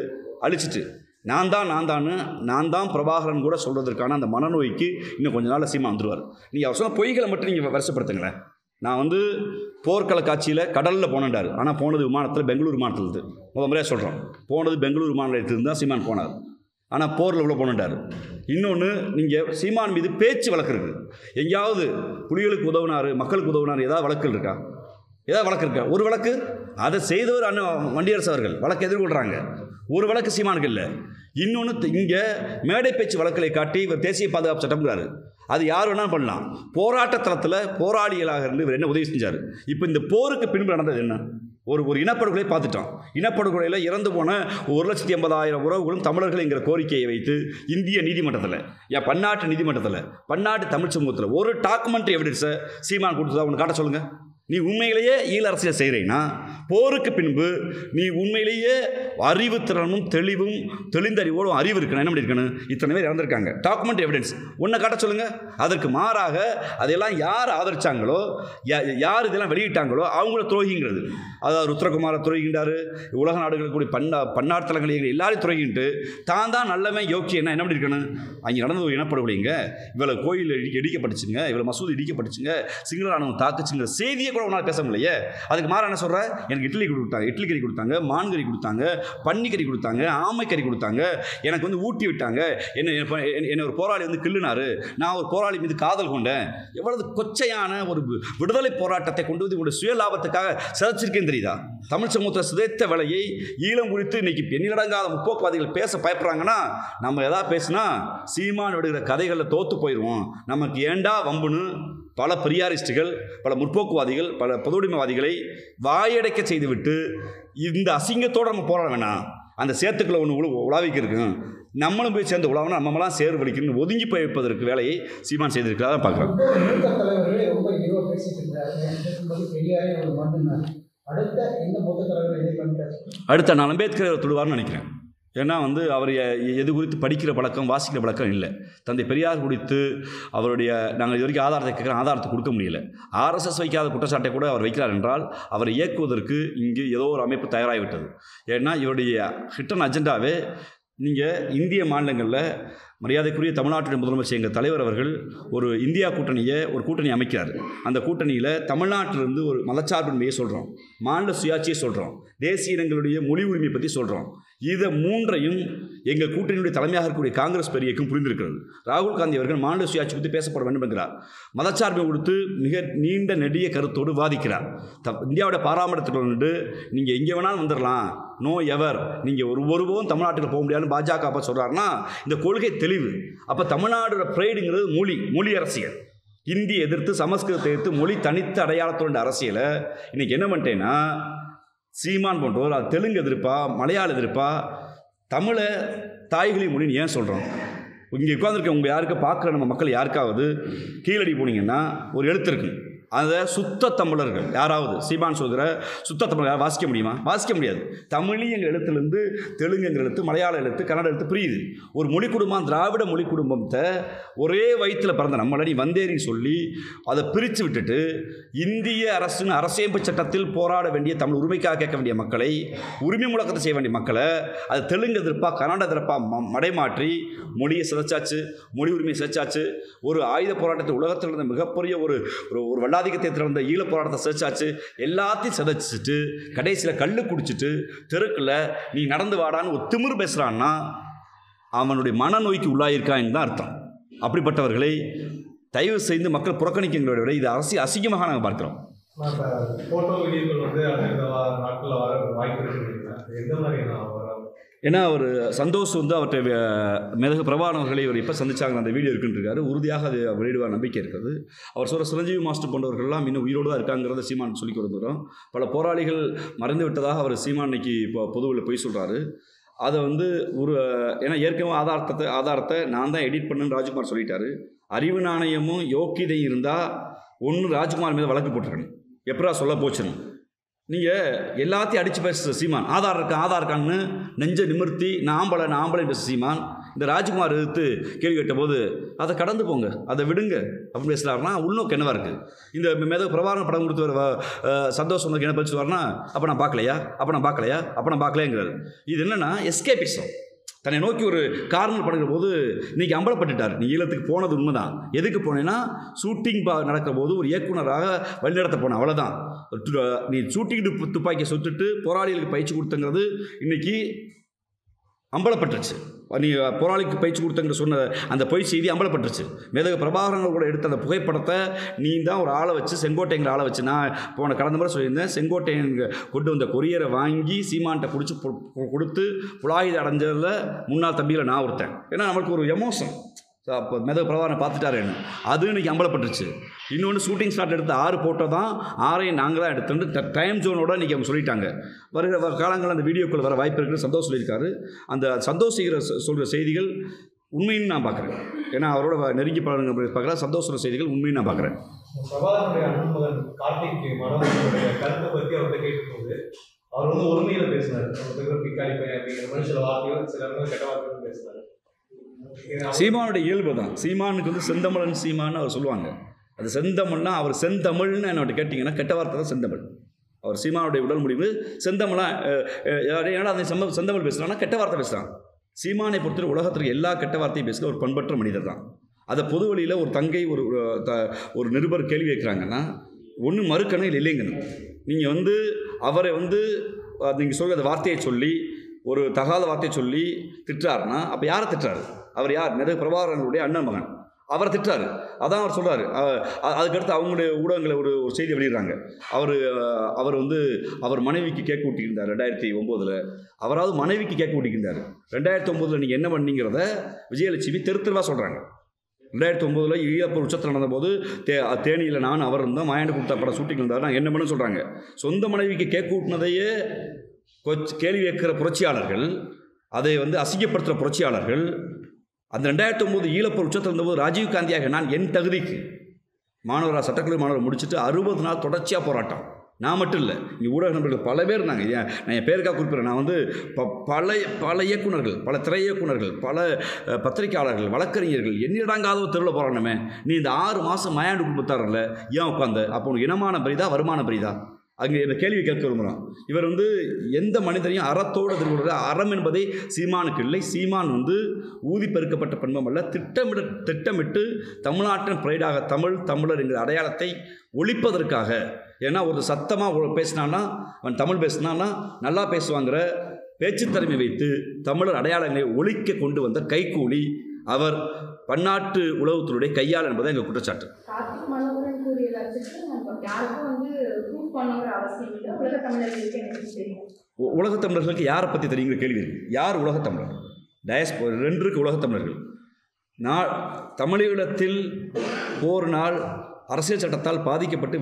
Speaker 1: அழிச்சிட்டு நான் தான் பிரபாகரன் கூட சொல்கிறதுக்கான அந்த மனநோய்க்கு இன்னும் கொஞ்ச நாள் சீமா வந்துடுவார். நீங்கள் அவர் சொன்ன பொய்களை மட்டும் நீங்கள் வருஷப்படுத்துங்களேன். நான் போர்க்கள காட்சியில் கடலில் போனேன்டார், ஆனால் போனது விமானத்தில், பெங்களூர் விமானத்தில். முறையாக சொல்கிறோம், போனது பெங்களூர் விமான நிலையத்திலிருந்து தான் சீமான் போனார். ஆனால் போரில் உள்ள போனேன்டார். இன்னொன்று, நீங்கள் சீமான் மீது பேச்சு வழக்கு இருக்குது. எங்கேயாவது புலிகளுக்கு உதவினார், மக்களுக்கு உதவினார், ஏதாவது வழக்குகள் இருக்கா? ஒரு வழக்கு அதை செய்தவர் அண்ணன் வண்டியரசு அவர்கள் வழக்கு எதிர்கொள்கிறாங்க. ஒரு வழக்கு சீமானுக்கு இல்லை. இன்னொன்று, இங்கே மேடை பேச்சு வழக்குகளை காட்டி இவர் தேசிய பாதுகாப்பு சட்டம்ங்கிறாரு. அது யார் வேணாலும் பண்ணலாம். போராட்ட தளத்தில் போராளிகளாக இருந்து இவர் என்ன உதவி செஞ்சார்? இப்போ இந்த போருக்கு பின்பு நடந்தது என்ன? ஒரு இனப்படுகொலை பார்த்துட்டோம். இனப்படுகொலையில் இறந்து போன 1,80,000 உறவுகளும் தமிழர்கள்ங்கிற கோரிக்கையை வைத்து இந்திய நீதிமன்றத்தில், பன்னாட்டு நீதிமன்றத்தில், பன்னாட்டு தமிழ் சமூகத்தில் ஒரு டாக்குமெண்ட்ரி எவிடன்ஸை சீமான் கொடுத்ததா ஒன்று காட்ட சொல்லுங்கள். நீ உண்மையிலேயே ஈழ அரசியல் செய்கிறீன்னா போருக்கு பின்பு நீ உண்மையிலேயே அறிவு திறனும் தெளிந்தறிவோடும் அறிவு இருக்கணும். என்ன பண்ணியிருக்கணும்? இத்தனை பேர் இறந்துருக்காங்க, டாக்குமெண்ட் எவிடன்ஸ் ஒன்றை காட்ட சொல்லுங்கள். அதற்கு மாறாக அதெல்லாம் யார் ஆதரிச்சாங்களோ, யார் இதெல்லாம் வெளியிட்டாங்களோ அவங்கள துரோகிங்கிறது. அதாவது ருத்ரகுமாரை துரோகின்றார், உலக நாடுகளுக்கு கூடிய பன்னாட்டு தலங்கள் எல்லாரையும் துரோகின்ட்டு தான் நல்லவன் யோக்கியன்னா என்ன பண்ணியிருக்கணும்? அங்கே நடந்த ஒரு இனப்படுகொலைங்க, இவ்வளோ கோயில் இடிக்கப்பட்டுச்சுங்க, இவ்வளோ மசூதி இடிக்கப்பட்டுச்சுங்க, சிங்கள ராணுவம் தாக்குச்சுங்கிற செய்தியை கூட உன்னால் பேச முடியலையே. அதுக்கு மாற என்ன சொல்கிற? எனக்கு இட்லி கறி கொடுத்தாங்க, மான் கறி கொடுத்தாங்க, பன்னிக்கறி கொடுத்தாங்க, ஆமைக்கறி கொடுத்தாங்க, எனக்கு ஊட்டி விட்டாங்க, என்ன ஒரு போராளி கிள்ளுனாரு, நான் ஒரு போராளி மீது காதல் கொண்டேன். எவ்வளவு கொச்சையான ஒரு விடுதலை போராட்டத்தை கொண்டு வந்து உங்களுடைய சுய லாபத்துக்காக சிதைச்சிருக்கேன்னு தெரியுதா? தமிழ் சமூகத்தை சிதைத்த வேலையை ஈழம் குறித்து இன்னைக்கு எண்ணிலடங்காத முற்போக்குவாதிகள் பேச பயப்படுறாங்கன்னா, நம்ம எதாவது பேசினா சீமான் விடுகிற கதைகளில் தோற்று போயிடுவோம். நமக்கு ஏண்டா வம்புன்னு பல பெரியாரிஸ்டுகள், பல முற்போக்குவாதிகள், பல பொதுவுடைமைவாதிகளை வாயடைக்க செய்துவிட்டு இந்த அசிங்கத்தோடு நம்ம போராட வேணாம். அந்த சேத்துக்களை ஒன்று உலாவிக்கு இருக்கும், நம்மளும் போய் சேர்ந்து உலாவணும், நம்மளாம் சேர் வலிக்கணும்னு ஒதுங்கி போய் வைப்பதற்கு வேலையை சீமான் செய்திருக்கிறதா பார்க்கலாம். அடுத்த நான் அம்பேத்கர் தொடுவார்னு நினைக்கிறேன். ஏன்னா அவர் எது குறித்து படிக்கிற பழக்கம், வாசிக்கிற பழக்கம் இல்லை. தந்தை பெரியார் குறித்து அவருடைய நாங்கள் இது வரைக்கும் ஆதாரத்தை கேட்குறோம், ஆதாரத்தை கொடுக்க முடியல. RSS வைக்காத குற்றச்சாட்டை கூட அவர் வைக்கிறார் என்றால் அவரை இயக்குவதற்கு இங்கு ஏதோ ஒரு அமைப்பு தயாராகிவிட்டது. ஏன்னா இவருடைய ஹிட்டன் அஜெண்டாவே, நீங்கள் இந்திய மாநிலங்களில் மரியாதைக்குரிய தமிழ்நாட்டுடைய முதலமைச்சர் எங்கள் தலைவர் அவர்கள் ஒரு இந்தியா கூட்டணி அமைக்கிறார். அந்த கூட்டணியில் தமிழ்நாட்டிலிருந்து ஒரு மதச்சார்பின்மையை சொல்கிறோம், மாநில சுயாட்சியை சொல்கிறோம், தேசிய இனங்களுடைய மொழி உரிமை பற்றி சொல்கிறோம். இதை மூன்றையும் எங்கள் கூட்டணியுடைய தலைமையாக இருக்கக்கூடிய காங்கிரஸ் பெரியக்கும் புரிந்திருக்கிறது. ராகுல் காந்தி அவர்கள் மாநில சுயாட்சி பற்றி பேசப்பட வேண்டும் என்கிறார். மதச்சார்பை கொடுத்து மிக நீண்ட நெடிய கருத்தோடு வாதிக்கிறார். இந்தியாவுடைய பாராமரத்துக்கு வந்து நீங்கள் எங்கே வேணாலும் வந்துடலாம், நோ எவர், நீங்கள் ஒருபோதும் தமிழ்நாட்டுக்கு போக முடியாதுன்னு பாஜக அப்போ சொல்கிறாருன்னா இந்த கொள்கை தெளிவு. அப்போ தமிழ்நாடோட ப்ரைடுங்கிறது மொழி அரசியல். இந்தி எதிர்த்து, சமஸ்கிருதத்தை எதிர்த்து, மொழி தனித்த அடையாளத்தோட அரசியலை இன்றைக்கி என்ன பண்ணிட்டேன்னா, சீமான் போன்றோர் அது தெலுங்கு எதிர்ப்பா, மலையாள எதிர்ப்பா, தமிழை தாய்களி மொழின்னு ஏன் சொல்கிறோம்? இங்கே உட்காந்துருக்க உங்கள் யாருக்க பார்க்குற நம்ம மக்கள் யாருக்காவது கீழடி போனீங்கன்னா ஒரு எழுத்து இருக்கு, அதை சுத்த தமிழர்கள் யாராவது சீமான் சொல்கிற சுத்த தமிழர் வாசிக்க முடியுமா? வாசிக்க முடியாது. தமிழியங்க எழுத்துலேருந்து தெலுங்குங்கிற எழுத்து, மலையாள எழுத்து, கன்னட எழுத்து புரியுது. ஒரு மொழி குடும்பம், திராவிட மொழி குடும்பத்தை ஒரே வயிற்றில் பிறந்த நம்மளை நீ வந்தேரின்னு சொல்லி அதை பிரித்து விட்டுட்டு இந்திய அரசின் அரசியமைப்பு சட்டத்தில் போராட வேண்டிய தமிழ் உரிமைக்காக கேட்க வேண்டிய மக்களை, உரிமை முழக்கத்தை செய்ய வேண்டிய மக்களை அது தெலுங்கு எதிர்ப்பா கன்னட எதிர்ப்பா மடைமாற்றி மொழியை சிதைச்சாச்சு, மொழி உரிமையை சிதைச்சாச்சு. ஒரு ஆயுத போராட்டத்தை உலகத்தில் இருந்த மிகப்பெரிய ஒரு வல்லாதிக்கத்தை திறந்த ஈழ போராட்டத்தை சிதைச்சாச்சு. எல்லாத்தையும் சிதைச்சிட்டு கடைசியில் கல் குடிச்சிட்டு தெருக்கில் நீ நடந்து வாடான்னு ஒரு திமிர் பேசுகிறான்னா அவனுடைய மனநோய்க்கு உள்ளாயிருக்கான்னு தான் அர்த்தம். அப்படிப்பட்டவர்களை தயவு செய்து மக்கள் புறக்கணிக்கிறத விட இது அசிங்கமாக நாங்கள் பார்க்கிறோம். ஏன்னா அவர் சந்தோஷ் அவர்கிட்ட மேதகு பிரபாகரன் அவர்களை இவர் இப்போ சந்திச்சாங்க, அந்த வீடியோ இருக்குன்றிருக்காரு. உறுதியாக அது வெளியிடுவார் நம்பிக்கை இருக்குது. அவர் சொல்கிற சிரஞ்சீவி மாஸ்டர் போன்றவர்கள்லாம் இன்னும் உயிரோடு தான் இருக்காங்கிறத சீமான் சொல்லி கொடுத்துக்கிறோம். பல போராளிகள் மறைந்து விட்டதாக அவர் சீமான் இன்னைக்கு இப்போ பொதுவில் போய் சொல்கிறாரு. அதை ஏன்னா ஏற்கனவே ஆதாரத்தை நான் தான் எடிட் பண்ணுன்னு ராஜ்குமார் சொல்லிட்டாரு. அறிவு நாணயமும் யோக்கியதை இருந்தால் ஒன்று ராஜ்குமார் மீது வழக்கு போட்டிருக்கணும். எப்படா சொல்ல போச்சுன்னு நீங்கள் எல்லாத்தையும் அடித்து பேசுகிற சீமான் ஆதார் இருக்கான்னு நெஞ்சை நிமிர்த்தி நான் பேச சீமான் இந்த ராஜ்குமார் எதிர்த்து கேள்வி கேட்டபோது அதை கடந்து போங்க, அதை விடுங்க அப்படின்னு பேசுகிறாருன்னா உள்நோக்கு என்னவா இருக்குது? இந்த மேதகு பிரபாகரன் படம் கொடுத்து சந்தோஷம் என்ன பேசுவார்னா அப்போ நான் பார்க்கலையாங்கிறாரு. இது என்னென்னா எஸ்கேபிசம். தன்னை நோக்கி ஒரு கார்னர் பண்ணுற போது இன்றைக்கி அம்பலப்பட்டுட்டார். நீ ஈழத்துக்கு போனது உண்மைதான். எதுக்கு போனேன்னா ஷூட்டிங் நடக்கிற போது ஒரு இயக்குனராக வழிநடத்த போனேன், அவ்வளோதான். நீ ஷூட்டிங் துப்பாக்கியை சுட்டுட்டு போராளிகளுக்கு பயிற்சி கொடுத்தங்கிறது இன்றைக்கி அம்பலப்பட்டுருச்சு. நீ போராளிக்கு பயிற்சி கொடுத்தங்கிற சொன்ன அந்த பொய் செய்தி அம்பலப்பட்டுருச்சு. மேதகு பிரபாகரன் கூட எடுத்த அந்த புகைப்படத்தை நீ தான் ஒரு ஆளை வச்சு, செங்கோட்டைங்கிற ஆளை வச்சு, நான் கடந்த முறை சொல்லியிருந்தேன், செங்கோட்டையன் கொண்டு வந்த கொரியரை வாங்கி சீமான்கிட்ட பிடிச்சி கொடுத்து புலாயுத அடைஞ்சதில் முன்னாள் தம்பியில் நான் ஒருத்தன். ஏன்னா நம்மளுக்கு ஒரு எமோஷன். அப்போ மேதகு பிரபாகரனை பார்த்துட்டாருன்னு அது இன்றைக்கி அம்பலப்பட்டுருச்சு. இன்னொன்று ஷூட்டிங் ஸ்பாட் எடுத்த 6 ஃபோட்டோ தான், 6ஐயும் நாங்கள் தான் எடுத்துட்டு டைம் ஜோனோட இன்றைக்கி அவங்க சொல்லிட்டாங்க. வருகிற காலங்களில் அந்த வீடியோக்கள் வர வாய்ப்பு இருக்குன்னு சந்தோஷ் சொல்லியிருக்காரு. அந்த சந்தோஷ் சொல்கிற செய்திகள் உண்மைன்னு நான் பார்க்குறேன். ஏன்னா அவரோட நெருங்கி பழங்க பார்க்குறேன். சந்தோஷ் சொல்கிற செய்திகள் உண்மைன்னு நான் பார்க்குறேன்.
Speaker 3: பிரபாகரனுடைய அண்ணன் மகன் கார்த்திக் மனோகரனுடைய கருத்தை பற்றி அவர்கிட்ட கேட்கும்போது அவர் ஒருமையில் பேசினார். பிக்காரி பையன் அப்படிங்கிற மாதிரி சில வார்த்தைகள், சில கெட்ட வார்த்தைகள் பேசினார்.
Speaker 1: சீமானுடைய இயல்பு தான். சீமானுக்கு செந்தமிழன் சீமான்னு அவர் சொல்லுவாங்க. அது செந்தமிழ்னா அவர் செந்தமிழ்னு என்னோட கேட்டிங்கன்னா கெட்ட வார்த்தை தான் செந்தமிழ். அவர் சீமானுடைய உடல் முடிவு செந்தமிழாக ஏன்னா அந்த செந்தமிழ் பேசுகிறான்னா கெட்ட வார்த்தை பேசுகிறான். சீமானை பொறுத்தவரை உலகத்திற்கு எல்லா கெட்ட வார்த்தையும் பேசுகிற ஒரு பண்பற்ற மனிதர் தான். அதை பொது வழியில் ஒரு தங்கை ஒரு நிருபர் கேள்வி வைக்கிறாங்கன்னா ஒன்று மறுக்கணும், இல்லை இல்லைங்கணும். நீங்கள் அவரை நீங்கள் சொல்கிற அந்த வார்த்தையை சொல்லி ஒரு தகாத வார்த்தையை சொல்லி திட்டுறாருன்னா அப்போ யாரை திட்டுறாரு? அவர் யார்? மேதகு பிரபாகரனுடைய அண்ணன் மகன். அவரை திட்டுறாரு. அதான் அவர் சொல்கிறாரு. அதுக்கடுத்து அவங்களுடைய ஊடகங்களை ஒரு செய்தி வெளியிடுறாங்க. அவர் மனைவிக்கு கேக் ஊட்டியிருந்தார் 2009. அவராவது மனைவிக்கு கேக் ஊட்டியிருந்தார். 2009 நீங்கள் என்ன பண்ணீங்கிறத விஜயலட்சுமி தெருவாக சொல்கிறாங்க. 2009 ஈழப்போர் உச்சத்தில் நடந்தபோது தேனியில் நான் அவர் இருந்தோம், மாயாண்டு கொடுத்தா படம் ஷூட்டிங் இருந்தார். நான் என்ன பண்ண சொல்கிறாங்க. சொந்த மனைவிக்கு கேக் ஊட்டினதையே கேள்வி கேட்கிற புரட்சியாளர்கள், அதை அசிங்கப்படுத்துகிற புரட்சியாளர்கள், அந்த 2009 ஈழப்போர் உச்சத்தில் இருந்தபோது ராஜீவ்காந்தியாக நான் என் தகுதிக்கு சட்டக்கல்லூரி மாணவர் முடிச்சுட்டு 60 நாள் தொடர்ச்சியாக போராட்டம். நான் மட்டும் இல்லை, இங்கே ஊடக நண்பர்கள் பல பேர் இருந்தாங்க. நான் என் பேருக்காக குறிப்பிட்றேன். நான் பல இயக்குநர்கள், பல திரை இயக்குநர்கள், பல பத்திரிகையாளர்கள், வழக்கறிஞர்கள் எண்ணிடாங்காத தெருவில் போராடணுமே. நீ இந்த 6 மாதம் மயாண்டு குடும்பத்தாரில் ஏன் உட்காந்து? அப்போ உனக்கு இனமான பரிதா, வருமான பரிதா? அங்கே இந்த கேள்வி கேட்க விரும்புகிறோம். இவர் எந்த மனிதரையும் அறத்தோடு எதிர்கொள்கிற அறம் என்பதை சீமானுக்கு இல்லை. சீமான் ஊதி பெருக்கப்பட்ட பண்பம் அல்ல. திட்டமிட்டு தமிழ்நாட்டின் பிரைடாக தமிழர் என்கிற அடையாளத்தை ஒழிப்பதற்காக. ஏன்னா ஒரு சத்தமாக பேசினான்னா, அவன் தமிழ் பேசினான்னா நல்லா பேசுவாங்கிற பேச்சுத்திறமை வைத்து தமிழர் அடையாளங்களை ஒழிக்க கொண்டு வந்த கைக்கூலி அவர் பன்னாட்டு உளவுத்துறையுடைய கையாள் என்பதை எங்கள் குற்றச்சாட்டு. உலகத்தமிழர்களுக்கு யாரை பற்றி தெரியுங்கிற கேள்வி இருக்குது. யார் உலகத்தமிழர்? டயஸ்போரா 2 இருக்கு உலகத்தமிழர்கள். தமிழீழத்தில் போரினால் அரசியல் சட்டத்தால் பாதிக்கப்பட்டு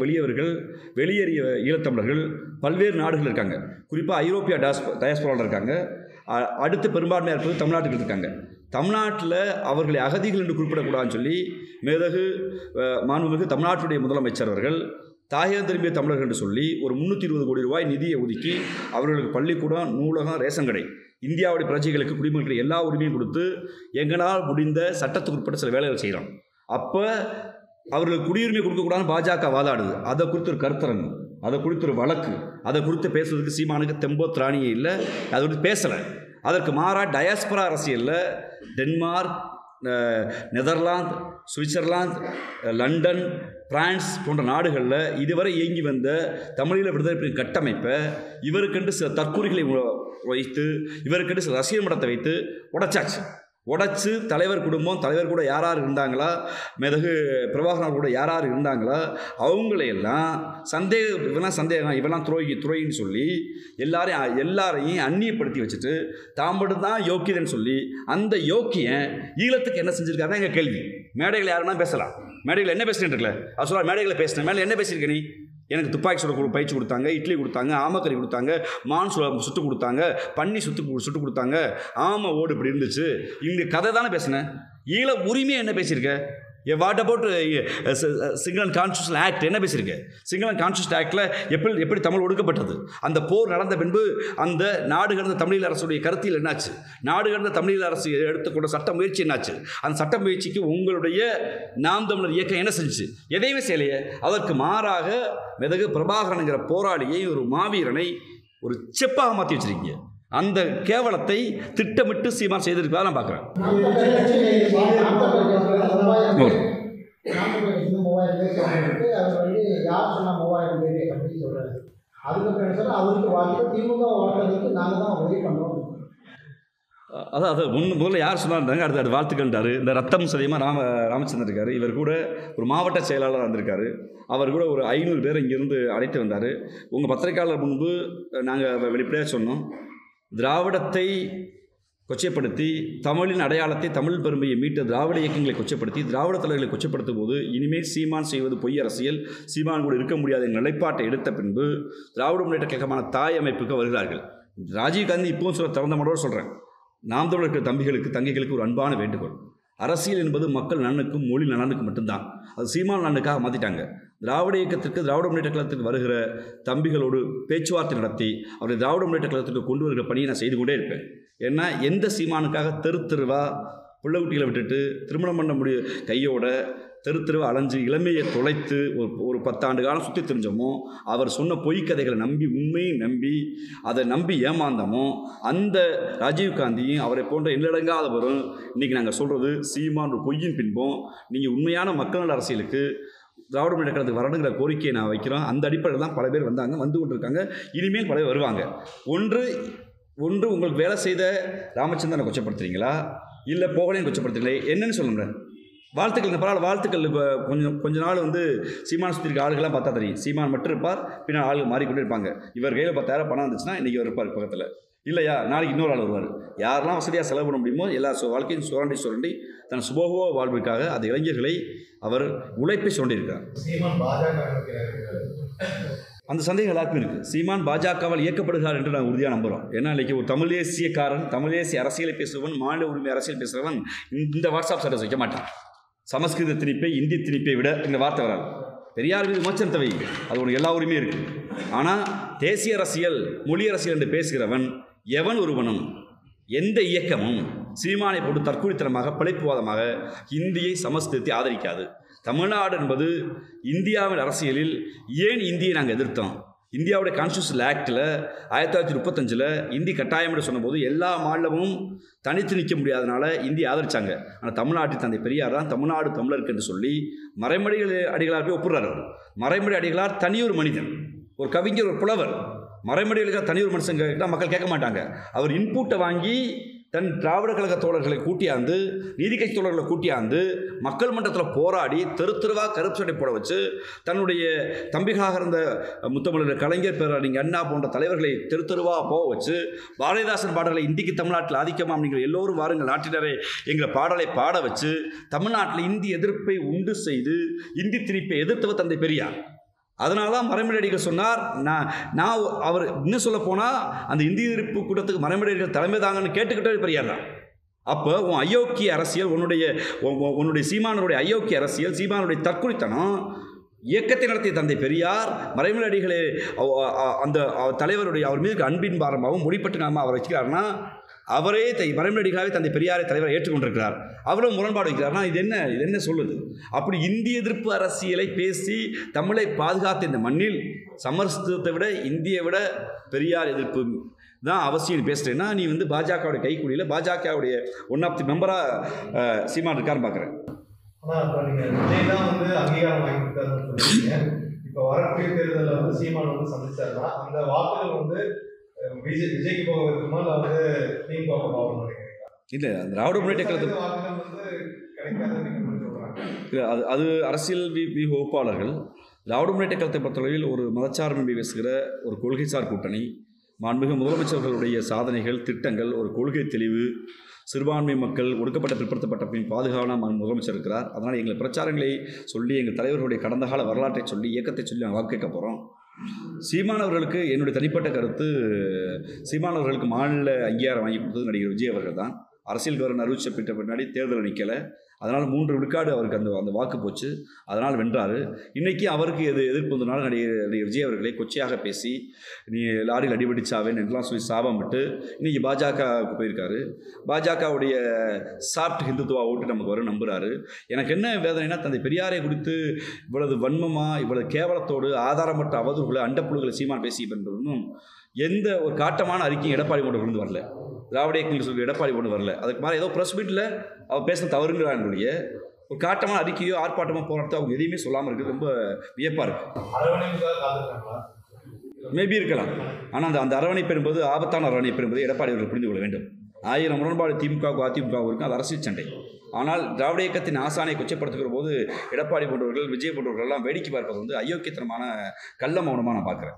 Speaker 1: வெளியேறிய ஈழத்தமிழர்கள் பல்வேறு நாடுகள் இருக்காங்க. குறிப்பாக ஐரோப்பிய டயஸ்போராவில் இருக்காங்க. அடுத்து பெரும்பான்மையாக இருப்பது தமிழ்நாட்டுக்கு இருக்காங்க. தமிழ்நாட்டில் அவர்களை அகதிகள் என்று குறிப்பிடக்கூடாதுன்னு சொல்லி மேதகு மாண்புமிகு தமிழ்நாட்டுடைய முதலமைச்சர் அவர்கள் தாயகம் திரும்பிய தமிழர்கள் என்று சொல்லி ஒரு 320 கோடி ரூபாய் நிதியை ஒதுக்கி அவர்களுக்கு பள்ளிக்கூடம், நூலகம், ரேஷன் கடை, இந்தியாவுடைய பிரஜைகளுக்கு குடிமக்களுக்கு எல்லா உரிமையும் கொடுத்து எங்களால் முடிந்த சட்டத்துக்கு உட்பட்ட சில வேலைகள் செய்கிறோம். அப்போ அவர்களுக்கு குடியுரிமை கொடுக்கக்கூடாதுன்னு பாஜக வாதாடுது. அதை குறித்து ஒரு கருத்தரங்கு, அதை குறித்து ஒரு வழக்கு, அதை குறித்து பேசுவதற்கு சீமானுக்கு தெம்போ திராணியே இல்லை. அதை குறித்து பேசலை. அதற்கு மாறாக டயாஸ்பரா அரசியலில் Denmark, Netherlands, Switzerland, London, France போன்ற நாடுகளில் இதுவரை இயங்கி வந்த தமிழீழ விடுதலை கட்டமைப்பை இவருக்கென்று சில தற்கூறிகளை வைத்து, இவருக்கென்று சில ரசிகர் மடத்தை வைத்து உடைச்சு தலைவர் குடும்பம், தலைவர் கூட யார் இருந்தாங்களா, மேதகு பிரபாகரன் கூட யார் இருந்தாங்களா, அவங்களையெல்லாம் சந்தேகம் இவெல்லாம் துரோகின்னு சொல்லி எல்லாரையும் அந்நியப்படுத்தி வச்சுட்டு தாம்பட்டு தான் யோக்கியதன்னு சொல்லி அந்த யோக்கியன் ஈழத்துக்கு என்ன செஞ்சுருக்காருன்னா எங்கள் கேள்வி. மேடைகள் யாருன்னா பேசலாம். மேடைகள் என்ன பேசுகிறேன் இருக்கல அது சொல்ல, மேடைகளை பேசுகிறேன். மேலே என்ன பேசியிருக்க நீ? எனக்கு துப்பாக்கி சுட பயிற்சி கொடுத்தாங்க, இட்லி கொடுத்தாங்க, ஆமக்கறி கொடுத்தாங்க, மான் சுட்டு கொடுத்தாங்க, பன்னி சுட்டு கொடுத்தாங்க, ஆமை ஓடு இப்படி இருந்துச்சு. இங்கே கதை தானே பேசினேன். ஈழ உரிமையை என்ன பேசியிருக்க? What about single and constitution act என்ன பேசியிருக்க? சிங்கிள் அண்ட் கான்ஸ்டியூஷன் ஆக்டில் எப்படி தமிழ் ஒடுக்கப்பட்டது? அந்த போர் நடந்த பின்பு அந்த நாடு கடந்த தமிழீழ அரசுடைய கருத்தியல் என்னாச்சு? நாடு கடந்த தமிழீழ அரசு எடுத்துக்கொண்ட சட்ட முயற்சி என்னாச்சு? அந்த சட்ட முயற்சிக்கு உங்களுடைய நாம் தமிழர் இயக்கம் என்ன செஞ்சுச்சு? எதையுமே செய்யலையே. அதற்கு மாறாக மேதகு பிரபாகரனுங்கிற போராளியை, ஒரு மாவீரனை ஒரு செப்பாக மாற்றி வச்சிருக்கீங்க. அந்த கேவலத்தை திட்டமிட்டு சீமான் செய்திருக்கிறதா நான் பார்க்குறேன்.
Speaker 2: 3000 பேர் அவர் யார் சொன்னால் 3000 பேர் அப்படின்னு சொல்கிறாரு. அதுக்கப்புறம் என்ன சொன்னால் அவருக்கு வாழ்க்கை திமுக வாழ்றதுக்கு நாங்கள் தான் உதவி பண்ணுறோம்.
Speaker 1: அதான் முதல்ல யார் சொன்னார்ந்தாங்க, அடுத்து வாழ்த்துக்கின்றார். இந்த ரத்தம் சதியமாக ராமச்சந்திரன் இருக்கார். இவர் கூட ஒரு மாவட்ட செயலாளராக இருந்திருக்காரு. அவர் கூட ஒரு 500 பேர் இங்கேருந்து அழைத்து வந்தார். உங்கள் பத்திரிகையாளர் முன்பு நாங்கள் வெளிப்படையாக சொன்னோம், திராவிடத்தை கொச்சைப்படுத்தி தமிழின் அடையாளத்தை, தமிழ் பெருமையை மீட்ட திராவிட இயக்கங்களை கொச்சைப்படுத்தி திராவிட தலைவர்களை கொச்சைப்படுத்தும் போது இனிமேல் சீமான் செய்வது பொய் அரசியல், சீமான் கூட இருக்க முடியாத நிலைப்பாட்டை எடுத்த பின்பு திராவிட முன்னேற்ற கழகமான தாய் அமைப்புக்கு வருகிறார்கள். ராஜீவ்காந்தி இப்போவும் சொல்ல திறந்த மனோடு சொல்கிறேன், நாம் தமிழர்கள் தம்பிகளுக்கு தங்கைகளுக்கு ஒரு அன்பான வேண்டுகோள். அரசியல் என்பது மக்கள் நலனுக்கும் மொழி நலனுக்கு மட்டும்தான். அது சீமான் நலனுக்காக மாற்றிட்டாங்க. திராவிட இயக்கத்திற்கு, திராவிட முன்னேற்ற கழகத்துக்கு வருகிற தம்பிகளோடு பேச்சுவார்த்தை நடத்தி அவரை திராவிட முன்னேற்ற கழகத்துக்கு கொண்டு வருகிற பணியை நான் செய்து கொண்டே இருப்பேன். ஏன்னா எந்த சீமானுக்காக தெருவா பிள்ளை குட்டிகளை விட்டுட்டு திருமணம் பண்ண கையோட தெருவா அலைஞ்சு இளமையை தொலைத்து ஒரு 10 ஆண்டு காலம் சுற்றி தெரிஞ்சோமோ, அவர் சொன்ன பொய்க்கதைகளை நம்பி உண்மையை நம்பி அதை நம்பி ஏமாந்தமோ, அந்த ராஜீவ்காந்தியும் அவரை போன்ற எண்ணிலடங்காதவரும் இன்றைக்கி நாங்கள் சொல்கிறது சீமான் ஒரு பொய்யின் பின்போம். நீங்கள் உண்மையான மக்கள் நல அரசியலுக்கு திராவிட முன்னேற்ற கழகத்துக்கு வரணுங்கிற கோரிக்கையை நான் வைக்கிறோம். அந்த அடிப்படையில் தான் பல பேர் வந்து கொண்டிருக்காங்க. இனிமேல் பல பேர் வருவாங்க. ஒன்று உங்களுக்கு வேலை செய்த ராமச்சந்திரனை கொச்சப்படுத்துறீங்களா, இல்லை போகலையும் கொச்சப்படுத்துறீங்களே, என்னன்னு சொல்லுங்க. வாழ்த்துக்கள் பரவாயில்ல, வாழ்த்துக்கள். கொஞ்ச நாள் சீமான் சுற்றி இருக்க ஆளுகள்லாம் பார்த்தா தெரியும். சீமான் மட்டும் இருப்பார், பின்னால் ஆளுகள் மாறிக்கொண்டே இருப்பாங்க. இவர் கையில் 10,000 பணம் வந்துச்சுன்னா இன்றைக்கி அவர் இருப்பார் பக்கத்தில், இல்லையா நாளைக்கு இன்னொரு ஆள் வருவார். யாரெல்லாம் வசதியாக செலவு பண்ண முடியுமோ எல்லா வாழ்க்கையும் சுரண்டி தன் சுபோக வாழ்வுக்காக அந்த இளைஞர்களை அவர் உழைப்பை சுரண்டியிருக்கார். அந்த சந்தேகம் எல்லாருக்கும் இருக்குது. சீமான் பாஜகவால் இயக்கப்படுகிறார் என்று நாங்கள் உறுதியாக நம்புகிறோம். ஏன்னா இன்றைக்கி ஒரு தமிழ் தேசிய அரசியலை பேசுபவன், மாநில உரிமை அரசியல் பேசுகிறவன் இந்த வாட்ஸ்அப் ஸ்டேட்டஸ் வைக்க மாட்டான். சமஸ்கிருத திணிப்பை, இந்தி திணிப்பை விட இந்த வார்த்தை வராது. பெரியார் மீது விமர்சனத்தை வை, அது உனக்கு எல்லா உரிமையும் இருக்குது. ஆனால் தேசிய அரசியல், மொழி அரசியல் என்று பேசுகிறவன் எவன் ஒருவனும், எந்த இயக்கமும் சீமானை போட்டு தற்கொலைத்தனமாக பிழைப்புவாதமாக இந்தியை சமஸ்கிருதத்தை ஆதரிக்காது. தமிழ்நாடு என்பது இந்தியாவின் அரசியலில் ஏன் இந்தியை நாங்கள் எதிர்த்தோம்? இந்தியாவுடைய கான்ஸ்டியூஷன் ஆக்டில் 1935 இந்தி கட்டாயம் என்று சொன்னபோது எல்லா மாநிலமும் தனித்து நிற்க முடியாதனால இந்தியை ஆதரித்தாங்க. ஆனால் தமிழ்நாட்டில் தந்தை பெரியார் தான் தமிழ்நாடு தமிழருக்கு என்று சொல்லி மறைமொழி அடிகளார் போய் ஒப்புறார். மறைமொழி அடிகளார் தனியொரு மனிதன், ஒரு கவிஞர், ஒரு புலவர். மறைமொழி அடிகளார் தனியொரு மனுஷன் கேட்டால் மக்கள் கேட்க மாட்டாங்க. அவர் இன்புட்டை வாங்கி தன் திராவிட கழக தோழர்களை கூட்டியாந்து, நீதி கட்சி தோழர்களை கூட்டியாந்து மக்கள் மன்றத்தில் போராடி தெருவா கருப்பு சட்டை போட வச்சு தன்னுடைய தம்பிகளாக இருந்த முத்தமிழர் கலைஞர், பேரறிஞர் அண்ணா போன்ற தலைவர்களை தெருவா போக வச்சு பாரதிதாசன் பாடலை இந்திக்கு தமிழ்நாட்டில் ஆதிக்கமா நீங்கள் எல்லோரும் வாருங்கள் நாட்டினரே எங்கள் பாடலை பாட வச்சு தமிழ்நாட்டில் இந்தி எதிர்ப்பை உண்டு செய்து இந்தி திணிப்பை எதிர்த்தவர் தந்தை பெரியார். அதனால தான் மறைமொழி அடிகள் சொன்னார், நான் அவர் இன்னும் சொல்ல போனால் அந்த இந்திய எதிர்ப்பு கூட்டத்துக்கு மறைமொழி அடிகள் தலைமை தாங்கன்னு கேட்டுக்கிட்டே பெரியார் தான். அப்போ உன் அயோக்கிய அரசியல், உன்னுடைய சீமானருடைய அயோக்கிய அரசியல், சீமானுடைய தற்குறித்தனம், இயக்கத்தை நடத்திய தந்தை பெரியார், மறைமலை அடிகளே அந்த தலைவருடைய அவர் மீது அன்பின் பாரமாகவும் முடிப்பட்டுக்காமல் அவர் வச்சுக்கிறாருன்னா, அவரே மறைமலை அடிகளாவே தந்தை பெரியாரை தலைவரை ஏற்றுக்கொண்டிருக்கிறார். அவரும் முரண்பாடு வைக்கிறார்னா இது என்ன சொல்லுது? அப்படி இந்திய எதிர்ப்பு அரசியலை பேசி தமிழை பாதுகாத்த இந்த மண்ணில் சமரசத்தை விட இந்தியை விட பெரியார் எதிர்ப்பு தான் அவசியம் பேசுகிறேன்னா, நீ பாஜகவுடைய கைக்கூலியில் பாஜகவுடைய ஒன் ஆஃப் தி மெம்பராக சீமான் இருக்காருன்னு பார்க்குறேன்.
Speaker 3: ஆனால் இப்போ நீங்கள் விஜய் தான் அங்கீகாரம் வாங்கி கொடுத்தாருன்னு சொல்லுவீங்க. இப்போ வரக்கூடிய தேர்தலில் சீமான் சந்திச்சாருன்னா அந்த வாக்குகள் விஜய்க்கு போக இருக்குமா இல்லை திமுக போகணும்னு நினைக்கிறீங்களா?
Speaker 1: இல்லை, திராவிட முன்னேற்ற கழகத்தில் இல்லை, அது அரசியல் வகுப்பாளர்கள். திராவிட முன்னேற்ற கழகத்தை பொறுத்தளவில் ஒரு மதச்சார்பின்மை பேசுகிற ஒரு கொள்கைசார் கூட்டணி, மாண்புமிகு முதலமைச்சர்களுடைய சாதனைகள், திட்டங்கள், ஒரு கொள்கை தெளிவு, சிறுபான்மை மக்கள், ஒடுக்கப்பட்ட பிற்படுத்தப்பட்ட பின் பாதுகாப்பான முதலமைச்சர் இருக்கிறார். அதனால் எங்கள் பிரச்சாரங்களை சொல்லி, எங்கள் தலைவர்களுடைய கடந்த கால வரலாற்றை சொல்லி, இயக்கத்தை சொல்லி நாங்கள் வாக்கு கேட்க போகிறோம். சீமானவர்களுக்கு என்னுடைய தனிப்பட்ட கருத்து, சீமானவர்களுக்கு மாநில அங்கீகாரம் வாங்கி கொடுத்தது நடிகர் விஜய் அவர்கள் தான். அரசியல் கவர்னர் அறிவிச்சப்பட்ட பின்னாடி தேர்தல் நிற்கலை, அதனால் 3 விழுக்காடு அவருக்கு அந்த வாக்கு போச்சு, அதனால் வென்றார். இன்றைக்கி அவருக்கு எதிர்ப்பு வந்ததுனால நடிகர் விஜய் அவர்களை கொச்சையாக பேசி, நீ லாரியில் அடிபடிச்சாவேன்னு என்றெல்லாம் சொல்லி சாபம் விட்டு இன்றைக்கி பாஜகவுக்கு போயிருக்காரு. பாஜகவுடைய சாஃப்ட் ஹிந்துத்துவா ஓட்டு நமக்கு வரும் நம்புகிறாரு. எனக்கு என்ன வேதனைனா, தந்தை பெரியாரை குறித்து இவ்வளவு வன்மமாக, இவ்வளவு கேவலத்தோடு, ஆதாரமற்ற அவதூறுகளை, அண்டப்புழுகளை சீமான் பேசி பண்ணுறதும் எந்த ஒரு காட்டமான அறிக்கையும் எடப்பாடி கொண்டு வரல. திராவிட இயக்கங்கள் சொல்லி எடப்பாடி கொண்டு வரல. அதுக்கு மாதிரி ஏதோ ப்ரெஸ் மீட்டில் அவர் பேச தவறுங்கிறாங்களுடைய ஒரு காட்டமான அறிக்கையோ ஆர்ப்பாட்டமோ போராட்டத்தோ அவங்க எதையுமே சொல்லாமல் இருக்குது. ரொம்ப வியப்பாக இருக்குது. மேபி இருக்கலாம். ஆனால் அந்த அரவணைப்பு என்பது ஆபத்தான அரவணைப்பு என்பதை எடப்பாடி அவர்கள் புரிந்து கொள்ள வேண்டும். 1000 முரண்பாடு திமுகவுக்கு அதிமுகவுக்கு இருக்கும், அது அரசியல் சண்டை. ஆனால் திராவிட இயக்கத்தின் ஆசானை கொச்சப்படுத்துகிற போது எடப்பாடி போன்றவர்கள், விஜய் போன்றவர்கள் எல்லாம் வேடிக்கை பார்ப்பது அயோக்கியத்தனமான கள்ள மௌனமாக நான் பார்க்குறேன்.